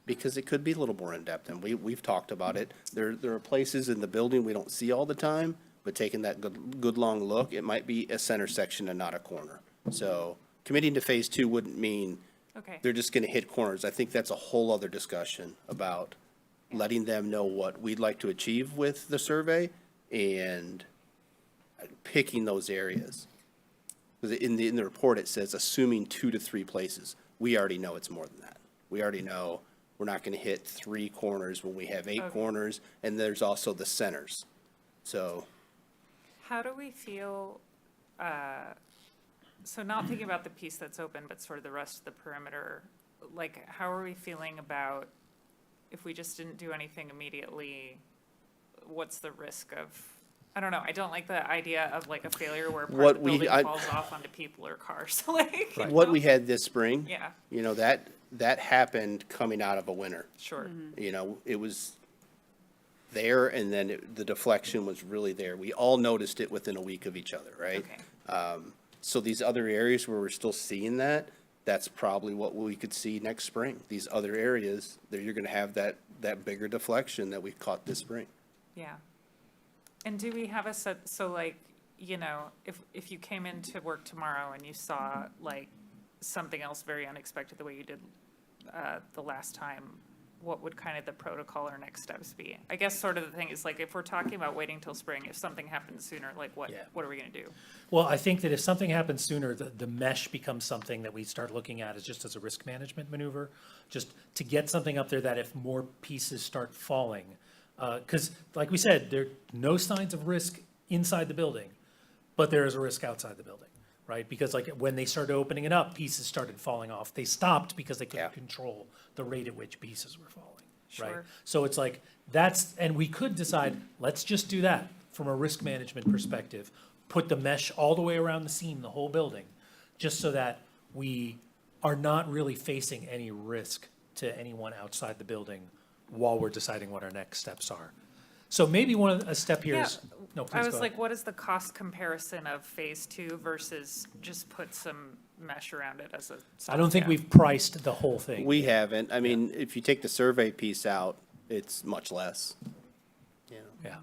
Because it could be a little more in-depth, and we've talked about it. There are places in the building we don't see all the time, but taking that good long look, it might be a center section and not a corner. So committing to phase two wouldn't mean Okay. they're just gonna hit corners. I think that's a whole other discussion about letting them know what we'd like to achieve with the survey and picking those areas. Because in the report, it says assuming 2 to 3 places. We already know it's more than that. We already know we're not gonna hit 3 corners when we have 8 corners, and there's also the centers. So, How do we feel, so not thinking about the piece that's open, but sort of the rest of the perimeter, like, how are we feeling about if we just didn't do anything immediately, what's the risk of, I don't know, I don't like the idea of like a failure where part of the building falls off onto people or cars, like. you what know? we had this spring. Yeah. You know, that happened coming out of a winter. Sure. You know, it was there, and then the deflection was really there. We all noticed it within a week of each other, right? Okay. So these other areas where we're still seeing that, that's probably what we could see next spring. These other areas, that you're gonna have that bigger deflection that we caught this spring. Yeah. And do we have a set, so like, you know, if you came into work tomorrow and you saw like something else very unexpected the way you did the last time, what would kind of the protocol or next steps be? I guess sort of the thing is like, if we're talking about waiting till spring, if something happens sooner, like what are we gonna do? Well, I think that if something happens sooner, the mesh becomes something that we start looking at as just as a risk management maneuver, just to get something up there that if more pieces start falling, because like we said, there are no signs of risk inside the building, but there is a risk outside the building, right? Because like when they started opening it up, pieces started falling off. They stopped because they couldn't control the rate at which pieces were falling, right? Sure. So it's like, and we could decide, let's just do that from a risk management perspective. Put the mesh all the way around the seam, the whole building, just so that we are not really facing any risk to anyone outside the building while we're deciding what our next steps are. So maybe a step here is, no, please I go was ahead. like, what is the cost comparison of phase 2 versus just put some mesh around it as a I don't think stopgap? we've priced the whole thing. We haven't. I mean, if you take the survey piece out, it's much less. Yeah.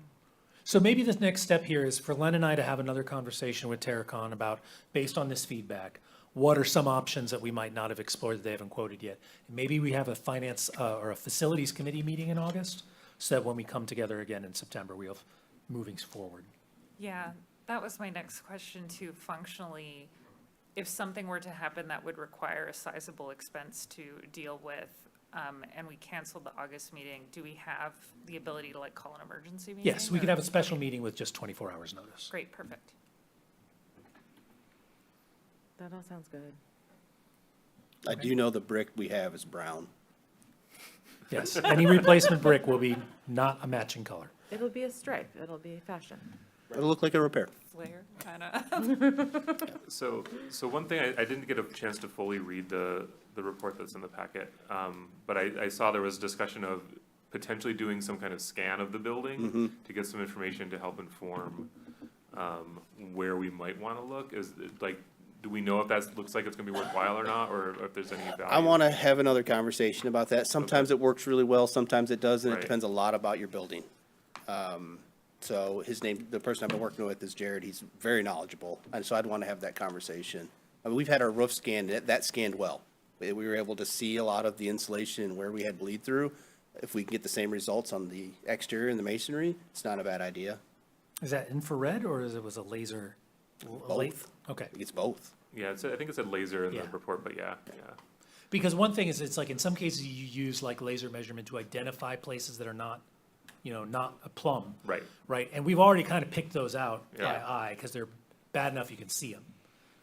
So maybe the next step here is for Len and I to have another conversation with Terracon about, based on this feedback, what are some options that we might not have explored that they haven't quoted yet? Maybe we have a finance or a facilities committee meeting in August, so that when we come together again in September, we have moving forward. Yeah, that was my next question too. Functionally, if something were to happen that would require a sizable expense to deal with, and we canceled the August meeting, do we have the ability to like call an emergency meeting? Yes, we could or- have a special meeting with just 24 hours notice. Great, perfect. That all sounds good. I do know the brick we have is brown. Yes, any replacement brick will be not a matching color. It'll be a stripe, it'll be fashion. It'll look like a repair. Flare, kinda. So one thing, I didn't get a chance to fully read the report that's in the packet, but I saw there was discussion of potentially doing some kind of scan of the building to get some information to help inform where we might want to look. Is it like, do we know if that looks like it's gonna be worthwhile or not, or if there's any value? I want to have another conversation about that. Sometimes it works really well, sometimes it doesn't. It Right. depends a lot about your building. So the person I've been working with is Jared. He's very knowledgeable. And so I'd want to have that conversation. I mean, we've had our roof scanned, that scanned well. We were able to see a lot of the insulation and where we had bleed through. If we can get the same results on the exterior and the masonry, it's not a bad idea. Is that infrared or was a laser? Both. Okay. It's both. Yeah, I think it said laser in the Yeah. report, but yeah. Because one thing is, it's like in some cases you use like laser measurement to identify places that are not, not a plumb. Right. Right, and we've already kind of picked those out by Yeah. eye because they're bad enough you can see them,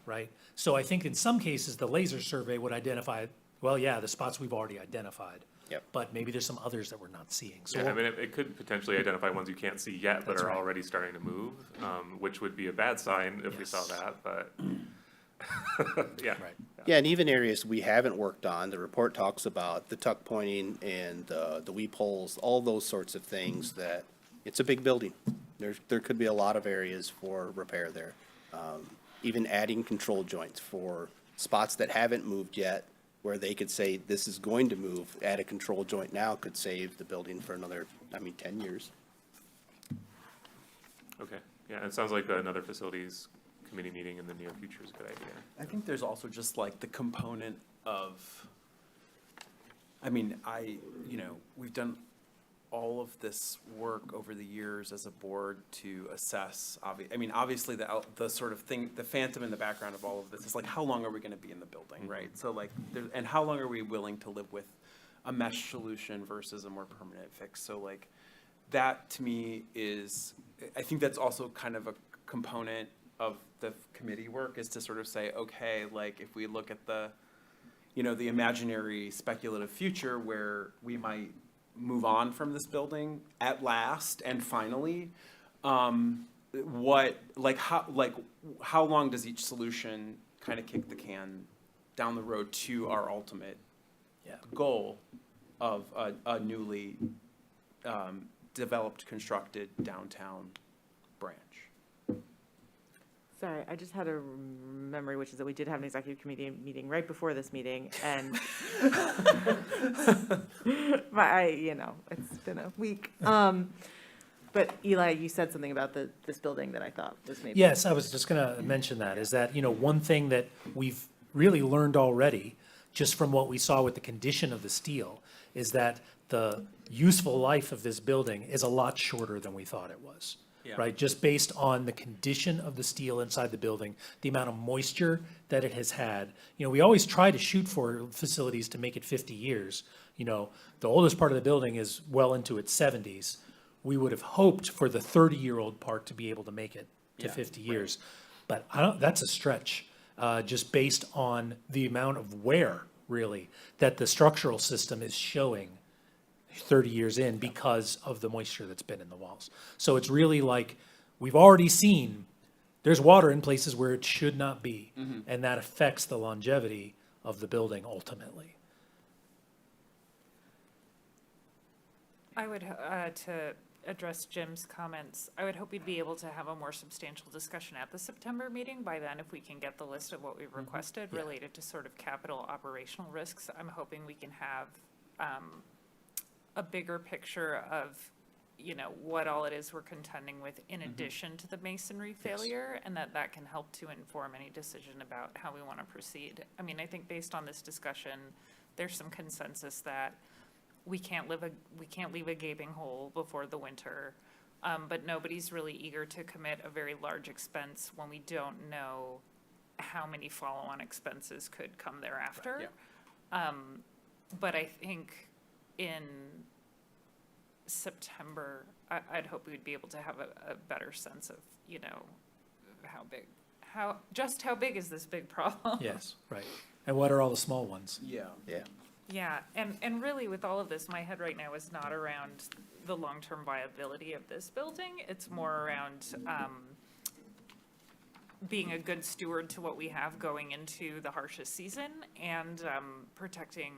right? So I think in some cases, the laser survey would identify, well, yeah, the spots we've already identified. Yep. But maybe there's some others that we're not seeing. So Yeah, I mean, it could potentially identify ones you can't see yet that That's are right. already starting to move, which would be a bad sign if we saw Yes. that, but Yeah. Right. Yeah, and even areas we haven't worked on, the report talks about the tuck pointing and the weep holes, all those sorts of things that, it's a big building. There could be a lot of areas for repair there. Even adding control joints for spots that haven't moved yet, where they could say, this is going to move, add a control joint now could save the building for another, 10 years. Okay, yeah, and it sounds like another facilities committee meeting in the near future is a good idea. I think there's also just like the component of, we've done all of this work over the years as a board to assess, obviously the sort of thing, the phantom in the background of all of this is like, how long are we gonna be in the building, right? So like, and how long are we willing to live with a mesh solution versus a more permanent fix? So like, that to me is, I think that's also kind of a component of the committee work, is to sort of say, okay, like if we look at the imaginary speculative future where we might move on from this building at last and finally, how long does each solution kind of kick the can down the road to our ultimate goal of a newly developed, constructed downtown branch? Sorry, I just had a memory, which is that we did have an executive committee meeting right before this meeting, and it's been a week. But Eli, you said something about this building that I thought was maybe. Yes, I was just going to mention that, is that, one thing that we've really learned already, just from what we saw with the condition of the steel, is that the useful life of this building is a lot shorter than we thought it was. Yeah. Right, just based on the condition of the steel inside the building, the amount of moisture that it has had. We always try to shoot for facilities to make it 50 years. The oldest part of the building is well into its 70s. We would have hoped for the 30-year-old part to be able to make it to 50 years. But that's a stretch, just based on the amount of wear, really, that the structural system is showing 30 years in because of the moisture that's been in the walls. So it's really like, we've already seen, there's water in places where it should not be, and that affects the longevity of the building ultimately. I would, to address Jim's comments, I would hope we'd be able to have a more substantial discussion at the September meeting. By then, if we can get the list of what we've requested related to sort of capital operational risks, I'm hoping we can have a bigger picture of, what all it is we're contending with in addition to the masonry failure, and that can help to inform any decision about how we want to proceed. I think based on this discussion, there's some consensus that we can't leave a gaping hole before the winter, but nobody's really eager to commit a very large expense when we don't know how many follow-on expenses could come thereafter. But I think in September, I'd hope we'd be able to have a better sense of, how big is this big problem? Yes, right. And what are all the small ones? Yeah. Yeah, and really with all of this, my head right now is not around the long-term viability of this building. It's more around being a good steward to what we have going into the harshest season and protecting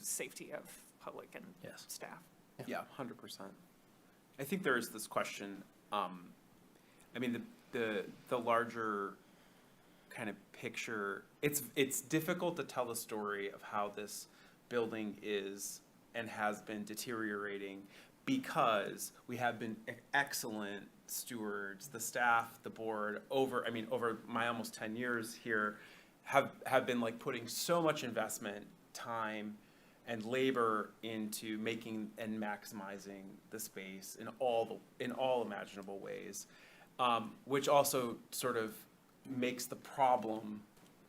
safety of public and staff. Yeah, 100%. I think there's this question, the larger kind of picture, it's difficult to tell the story of how this building is and has been deteriorating because we have been excellent stewards, the staff, the board, over my almost 10 years here, have been like putting so much investment, time, and labor into making and maximizing the space in all imaginable ways, which also sort of makes the problem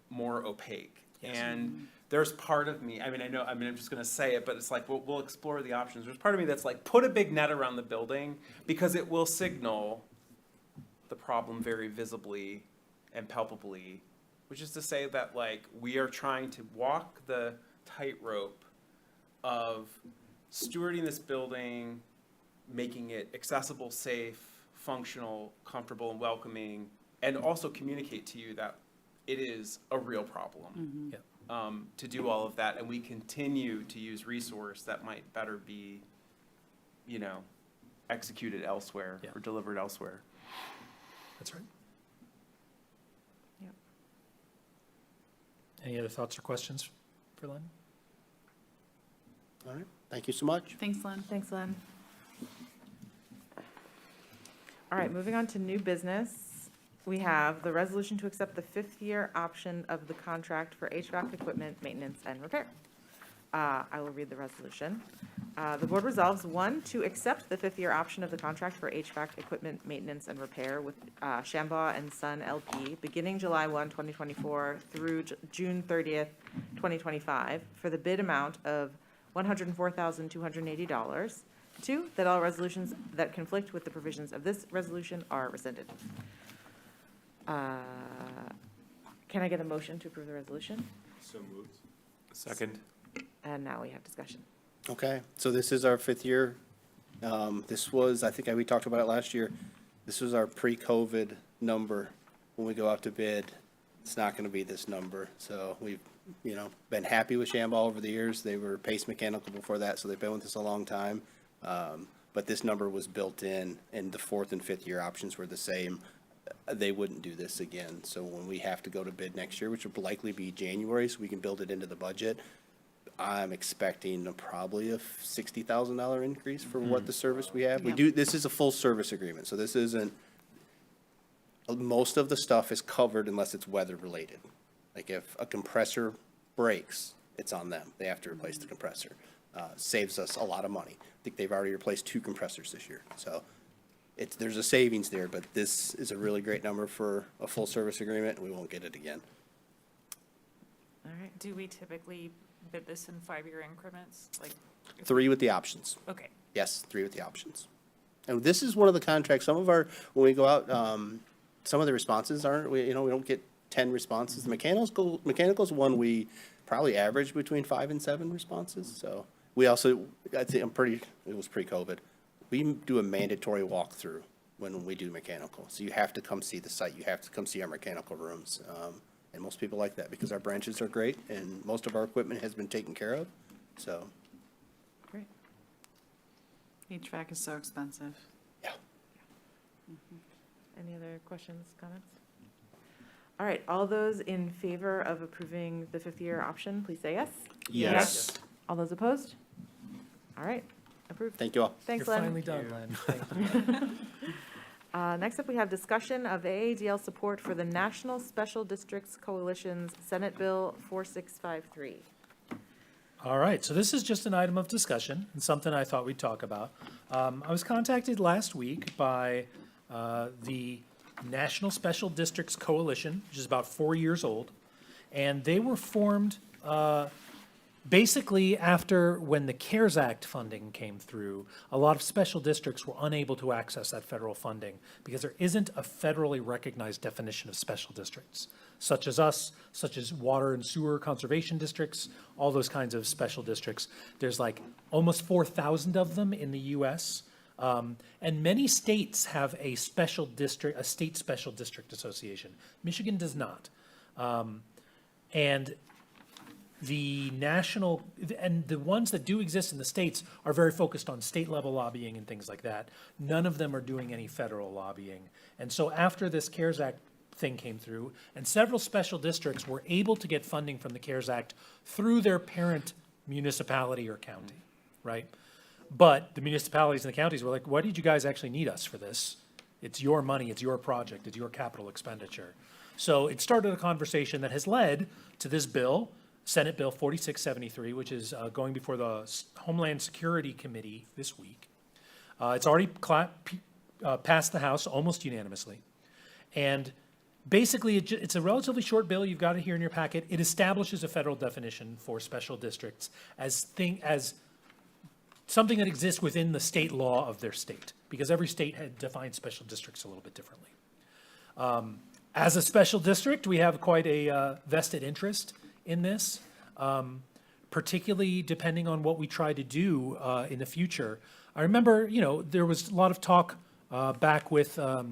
more opaque. Yes. And there's part of me, I'm just gonna say it, but it's like, we'll explore the options. There's part of me that's like, put a big net around the building because it will signal the problem very visibly and palpably, which is to say that like, we are trying to walk the tightrope of stewarding this building, making it accessible, safe, functional, comfortable, and welcoming, and also communicate to you that it is a real problem. To do all of that, and we continue to use resource that might better be, executed elsewhere or delivered elsewhere. That's right. Yep. Any other thoughts or questions for Lynn? All right, thank you so much. Thanks, Lynn. Thanks, Len. All right, moving on to new business. We have the resolution to accept the fifth-year option of the contract for HVAC equipment maintenance and repair. I will read the resolution. The board resolves, one, to accept the fifth-year option of the contract for HVAC equipment maintenance and repair with Shambaugh and Son LP, beginning July 1, 2024 through June 30th, 2025, for the bid amount of $104,280. Two, that all resolutions that conflict with the provisions of this resolution are rescinded. Can I get a motion to approve the resolution? So moved. Second. And now we have discussion. Okay, so this is our fifth year. This was, I think we talked about it last year. This was our pre-COVID number. When we go out to bid, it's not gonna be this number. So we've, been happy with Shambaugh over the years. They were Pace Mechanical before that, so they've been with us a long time. But this number was built in, and the fourth and fifth year options were the same. They wouldn't do this again. So when we have to go to bid next year, which will likely be January, so we can build it into the budget, I'm expecting probably a $60,000 increase for what the service we have. This is a full service agreement, so this isn't, most of the stuff is covered unless it's weather related. Like if a compressor breaks, it's on them. They have to replace the compressor. Saves us a lot of money. I think they've already replaced 2 compressors this year. So there's a savings there, but this is a really great number for a full service agreement, and we won't get it again. All right. Do we typically bid this in 5-year increments? Like, 3 with the options. okay. Yes, 3 with the options. And this is one of the contracts, when we go out, some of the responses aren't, we don't get 10 responses. The mechanical's one we probably average between 5 and 7 responses. So we also, it was pre-COVID. We do a mandatory walkthrough when we do mechanical. So you have to come see the site. You have to come see our mechanical rooms. And most people like that because our branches are great and most of our equipment has been taken care of. So. Great. HVAC is so expensive. Yeah. Any other questions, comments? All right, all those in favor of approving the fifth-year option, please say yes. Yes. All those opposed? All right, approved. Thank you all. Thanks, You're Len. finally done, Len. Thank you. Next up, we have discussion of AADL support for the National Special Districts Coalition's Senate Bill 4653. All right, so this is just an item of discussion and something I thought we'd talk about. I was contacted last week by the National Special Districts Coalition, which is about 4 years old, and they were formed basically after when the CARES Act funding came through. A lot of special districts were unable to access that federal funding because there isn't a federally recognized definition of special districts, such as us, such as water and sewer conservation districts, all those kinds of special districts. There's like almost 4,000 of them in the US. And many states have a special district, a state special district association. Michigan does not. And the national, and the ones that do exist in the states are very focused on state level lobbying and things like that. None of them are doing any federal lobbying. And so after this CARES Act thing came through, and several special districts were able to get funding from the CARES Act through their parent municipality or county, right? But the municipalities and the counties were like, why did you guys actually need us for this? It's your money, it's your project, it's your capital expenditure. So it started a conversation that has led to this bill, Senate Bill 4673, which is going before the Homeland Security Committee this week. It's already passed the House almost unanimously. And basically, it's a relatively short bill. You've got it here in your packet. It establishes a federal definition for special districts as something that exists within the state law of their state, because every state had defined special districts a little bit differently. As a special district, we have quite a vested interest in this, particularly depending on what we try to do in the future. I remember, there was a lot of talk back with the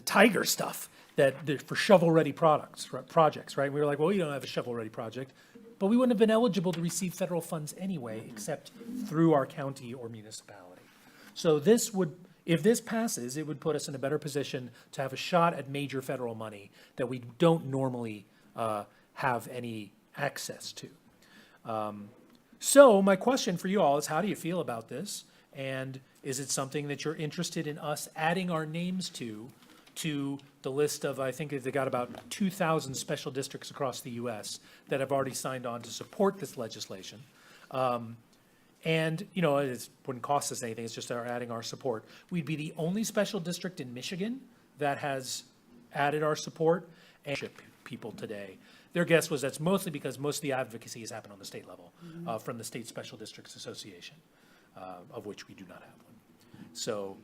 Tiger stuff, for shovel-ready projects, right? We were like, well, you don't have a shovel-ready project, but we wouldn't have been eligible to receive federal funds anyway, except through our county or municipality. So this would, if this passes, it would put us in a better position to have a shot at major federal money that we don't normally have any access to. So my question for you all is, how do you feel about this? And is it something that you're interested in us adding our names to the list of, I think they got about 2,000 special districts across the US that have already signed on to support this legislation? And, you know, it wouldn't cost us anything, it's just adding our support. We'd be the only special district in Michigan that has added our support and people today. Their guess was that's mostly because most of the advocacy has happened on the state level, from the State Special Districts Association, of which we do not have one. So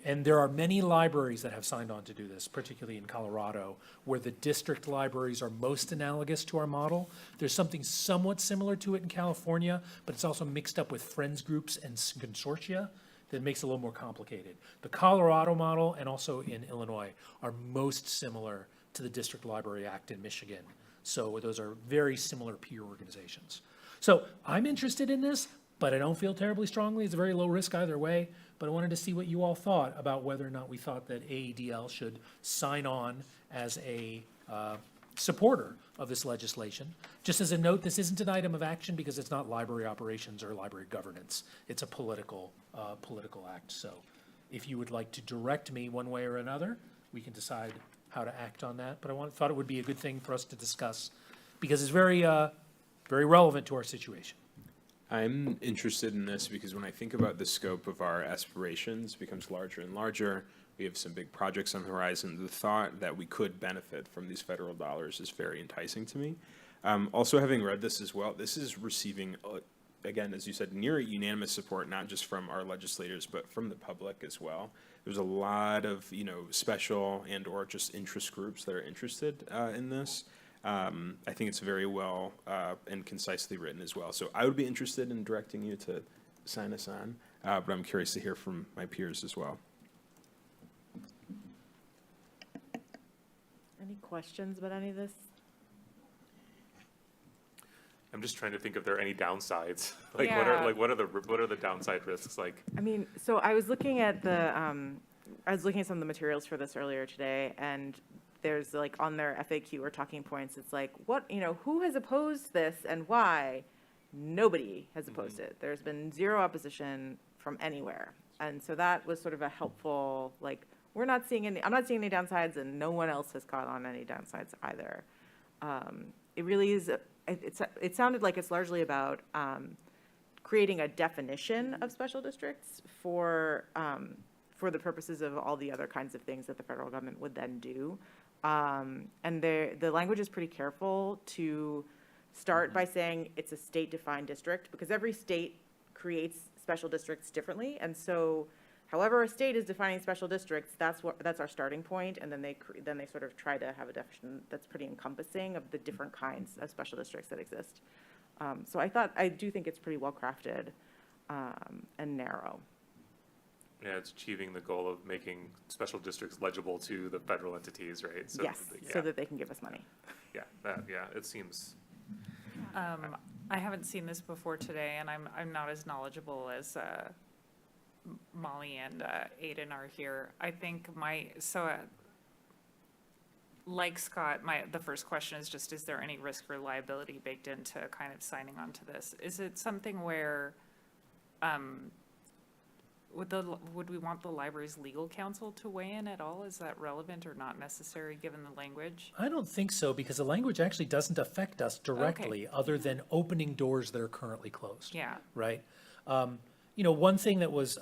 and there are many libraries that have signed on to do this, particularly in Colorado, where the district libraries are most analogous to our model. There's something somewhat similar to it in California, but it's also mixed up with friends groups and consortia that makes it a little more complicated. The Colorado model and also in Illinois are most similar to the District Library Act in Michigan. So those are very similar peer organizations. So I'm interested in this, but I don't feel terribly strongly. It's a very low risk either way. But I wanted to see what you all thought about whether or not we thought that AADL should sign on as a supporter of this legislation. Just as a note, this isn't an item of action because it's not library operations or library governance. It's a political act. So if you would like to direct me one way or another, we can decide how to act on that. But I thought it would be a good thing for us to discuss because it's very relevant to our situation. I'm interested in this because when I think about the scope of our aspirations becomes larger and larger. We have some big projects on the horizon. The thought that we could benefit from these federal dollars is very enticing to me. Also, having read this as well, this is receiving, again, as you said, near unanimous support, not just from our legislators, but from the public as well. There's a lot of, special and or just interest groups that are interested in this. I think it's very well and concisely written as well. So I would be interested in directing you to sign us on, but I'm curious to hear from my peers as well. Any questions about any of this? I'm just trying to think if there are any downsides. Yeah. What are the downside risks like? I mean, so I was looking at some of the materials for this earlier today, and there's on their FAQ or talking points, it's like, who has opposed this and why? Nobody has opposed it. There's been zero opposition from anywhere. And so that was sort of a helpful, I'm not seeing any downsides, and no one else has caught on any downsides either. It really is, it sounded like it's largely about creating a definition of special districts for the purposes of all the other kinds of things that the federal government would then do. And the language is pretty careful to start by saying it's a state-defined district, because every state creates special districts differently. And so however a state is defining special districts, that's our starting point, and then they sort of try to have a definition that's pretty encompassing of the different kinds of special districts that exist. So I do think it's pretty well crafted and narrow. Yeah, it's achieving the goal of making special districts legible to the federal entities, right? So Yes, so that they can give us money. Yeah, it seems. I haven't seen this before today, and I'm not as knowledgeable as Molly and Aiden are here. I think like Scott, the first question is just, is there any risk or liability baked into kind of signing on to this? Is it something where would we want the library's legal counsel to weigh in at all? Is that relevant or not necessary given the language? I don't think so, because the language actually doesn't affect us directly, other than opening doors that are currently closed. Yeah. Right? One thing that was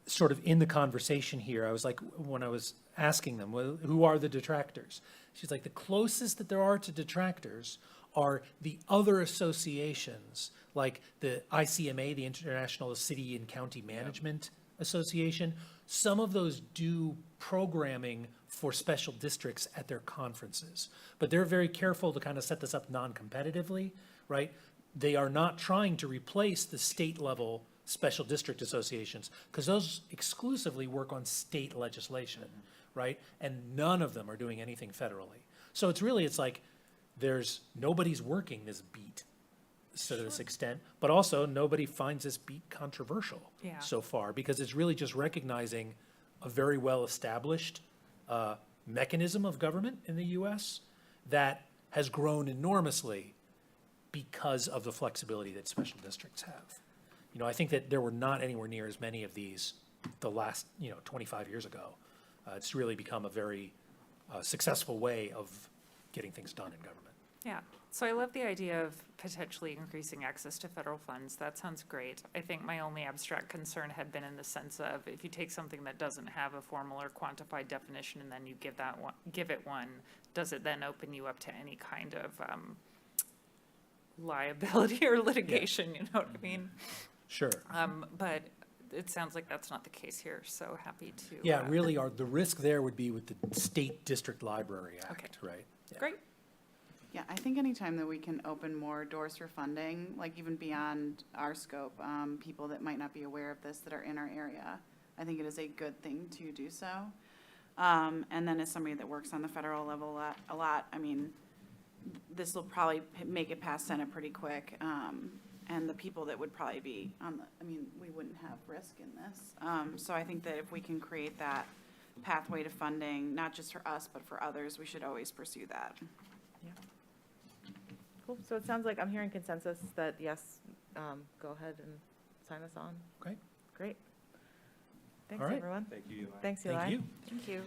sort of in the conversation here, I was like, when I was asking them, well, who are the detractors? She's like, the closest that there are to detractors are the other associations, like the ICMA, the International City and County Management Association. Some of those do programming for special districts at their conferences, but they're very careful to kind of set this up non-competitively, right? They are not trying to replace the state level special district associations, because those exclusively work on state legislation, right? And none of them are doing anything federally. So it's like, nobody's working this beat to this extent, but also nobody finds this beat controversial Yeah. so far, because it's really just recognizing a very well-established mechanism of government in the US that has grown enormously because of the flexibility that special districts have. You know, I think that there were not anywhere near as many of these the last, 25 years ago. It's really become a very successful way of getting things done in government. Yeah, so I love the idea of potentially increasing access to federal funds. That sounds great. I think my only abstract concern had been in the sense of if you take something that doesn't have a formal or quantified definition and then you give it one, does it then open you up to any kind of liability or litigation? You know what I mean? Sure. But it sounds like that's not the case here. So happy to. Yeah, really, the risk there would be with the State District Library Act, right? Yeah. Great. Yeah, I think anytime that we can open more doors for funding, like even beyond our scope, people that might not be aware of this that are in our area, I think it is a good thing to do so. And then as somebody that works on the federal level a lot, I mean, this will probably make it past Senate pretty quick. And the people that would probably be we wouldn't have risk in this. So I think that if we can create that pathway to funding, not just for us, but for others, we should always pursue that. Yeah. Cool. So it sounds like I'm hearing consensus that yes, go ahead and sign us on. Okay. Great. Thanks, All right. everyone. Thank you, Eli. Thanks, Eli. Thank you. Thank you.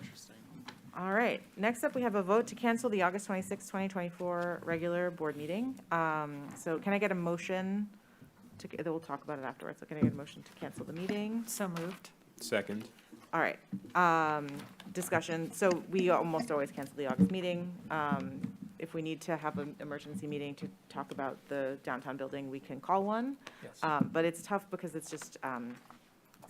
All right. Next up, we have a vote to cancel the August 26, 2024 regular board meeting. So can I get a motion to, we'll talk about it afterwards. So can I get a motion to cancel the meeting? So moved. Second. All right. Discussion. So we almost always cancel the August meeting. If we need to have an emergency meeting to talk about the downtown building, we can call one. Yes. But it's tough because it's just, everyone's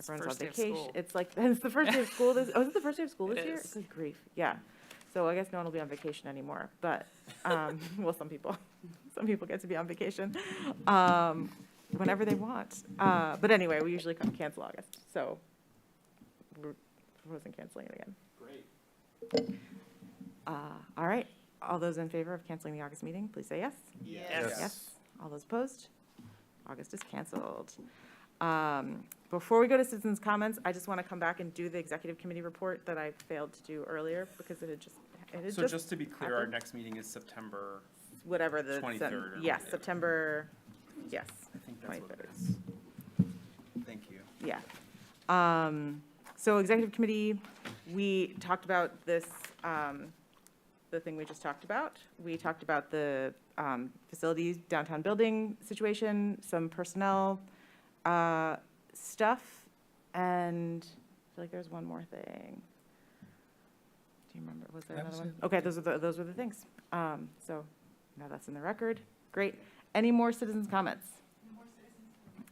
on first day of vacation. school. It's like, it's the first day of school this, is it the first day of school this It year? is. Good grief, yeah. So I guess no one will be on vacation anymore, but, well, some people get to be on vacation, whenever they want. But anyway, we usually cancel August, so we're proposing canceling it again. Great. All right, all those in favor of canceling the August meeting, please say yes. Yes. Yes. All those opposed? August is canceled. Before we go to citizens' comments, I just want to come back and do the executive committee report that I failed to do earlier because it had just. So just to be clear, our happened. next meeting is September Whatever the. 23rd or Yes, whatever. September, yes. I think that's what it 23rd. is. Thank you. Yeah. So executive committee, we talked about this, the thing we just talked about. We talked about the facilities, downtown building situation, some personnel stuff, and I feel like there's one more thing. Do you remember, was there That another was one? it. Okay, those were the things. So now that's in the record. Great. Any more citizens' comments?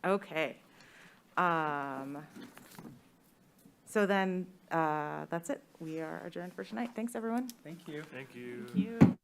Okay. So then, that's it. We are adjourned for tonight. Thanks, everyone. Thank you. Thank you. Thank you.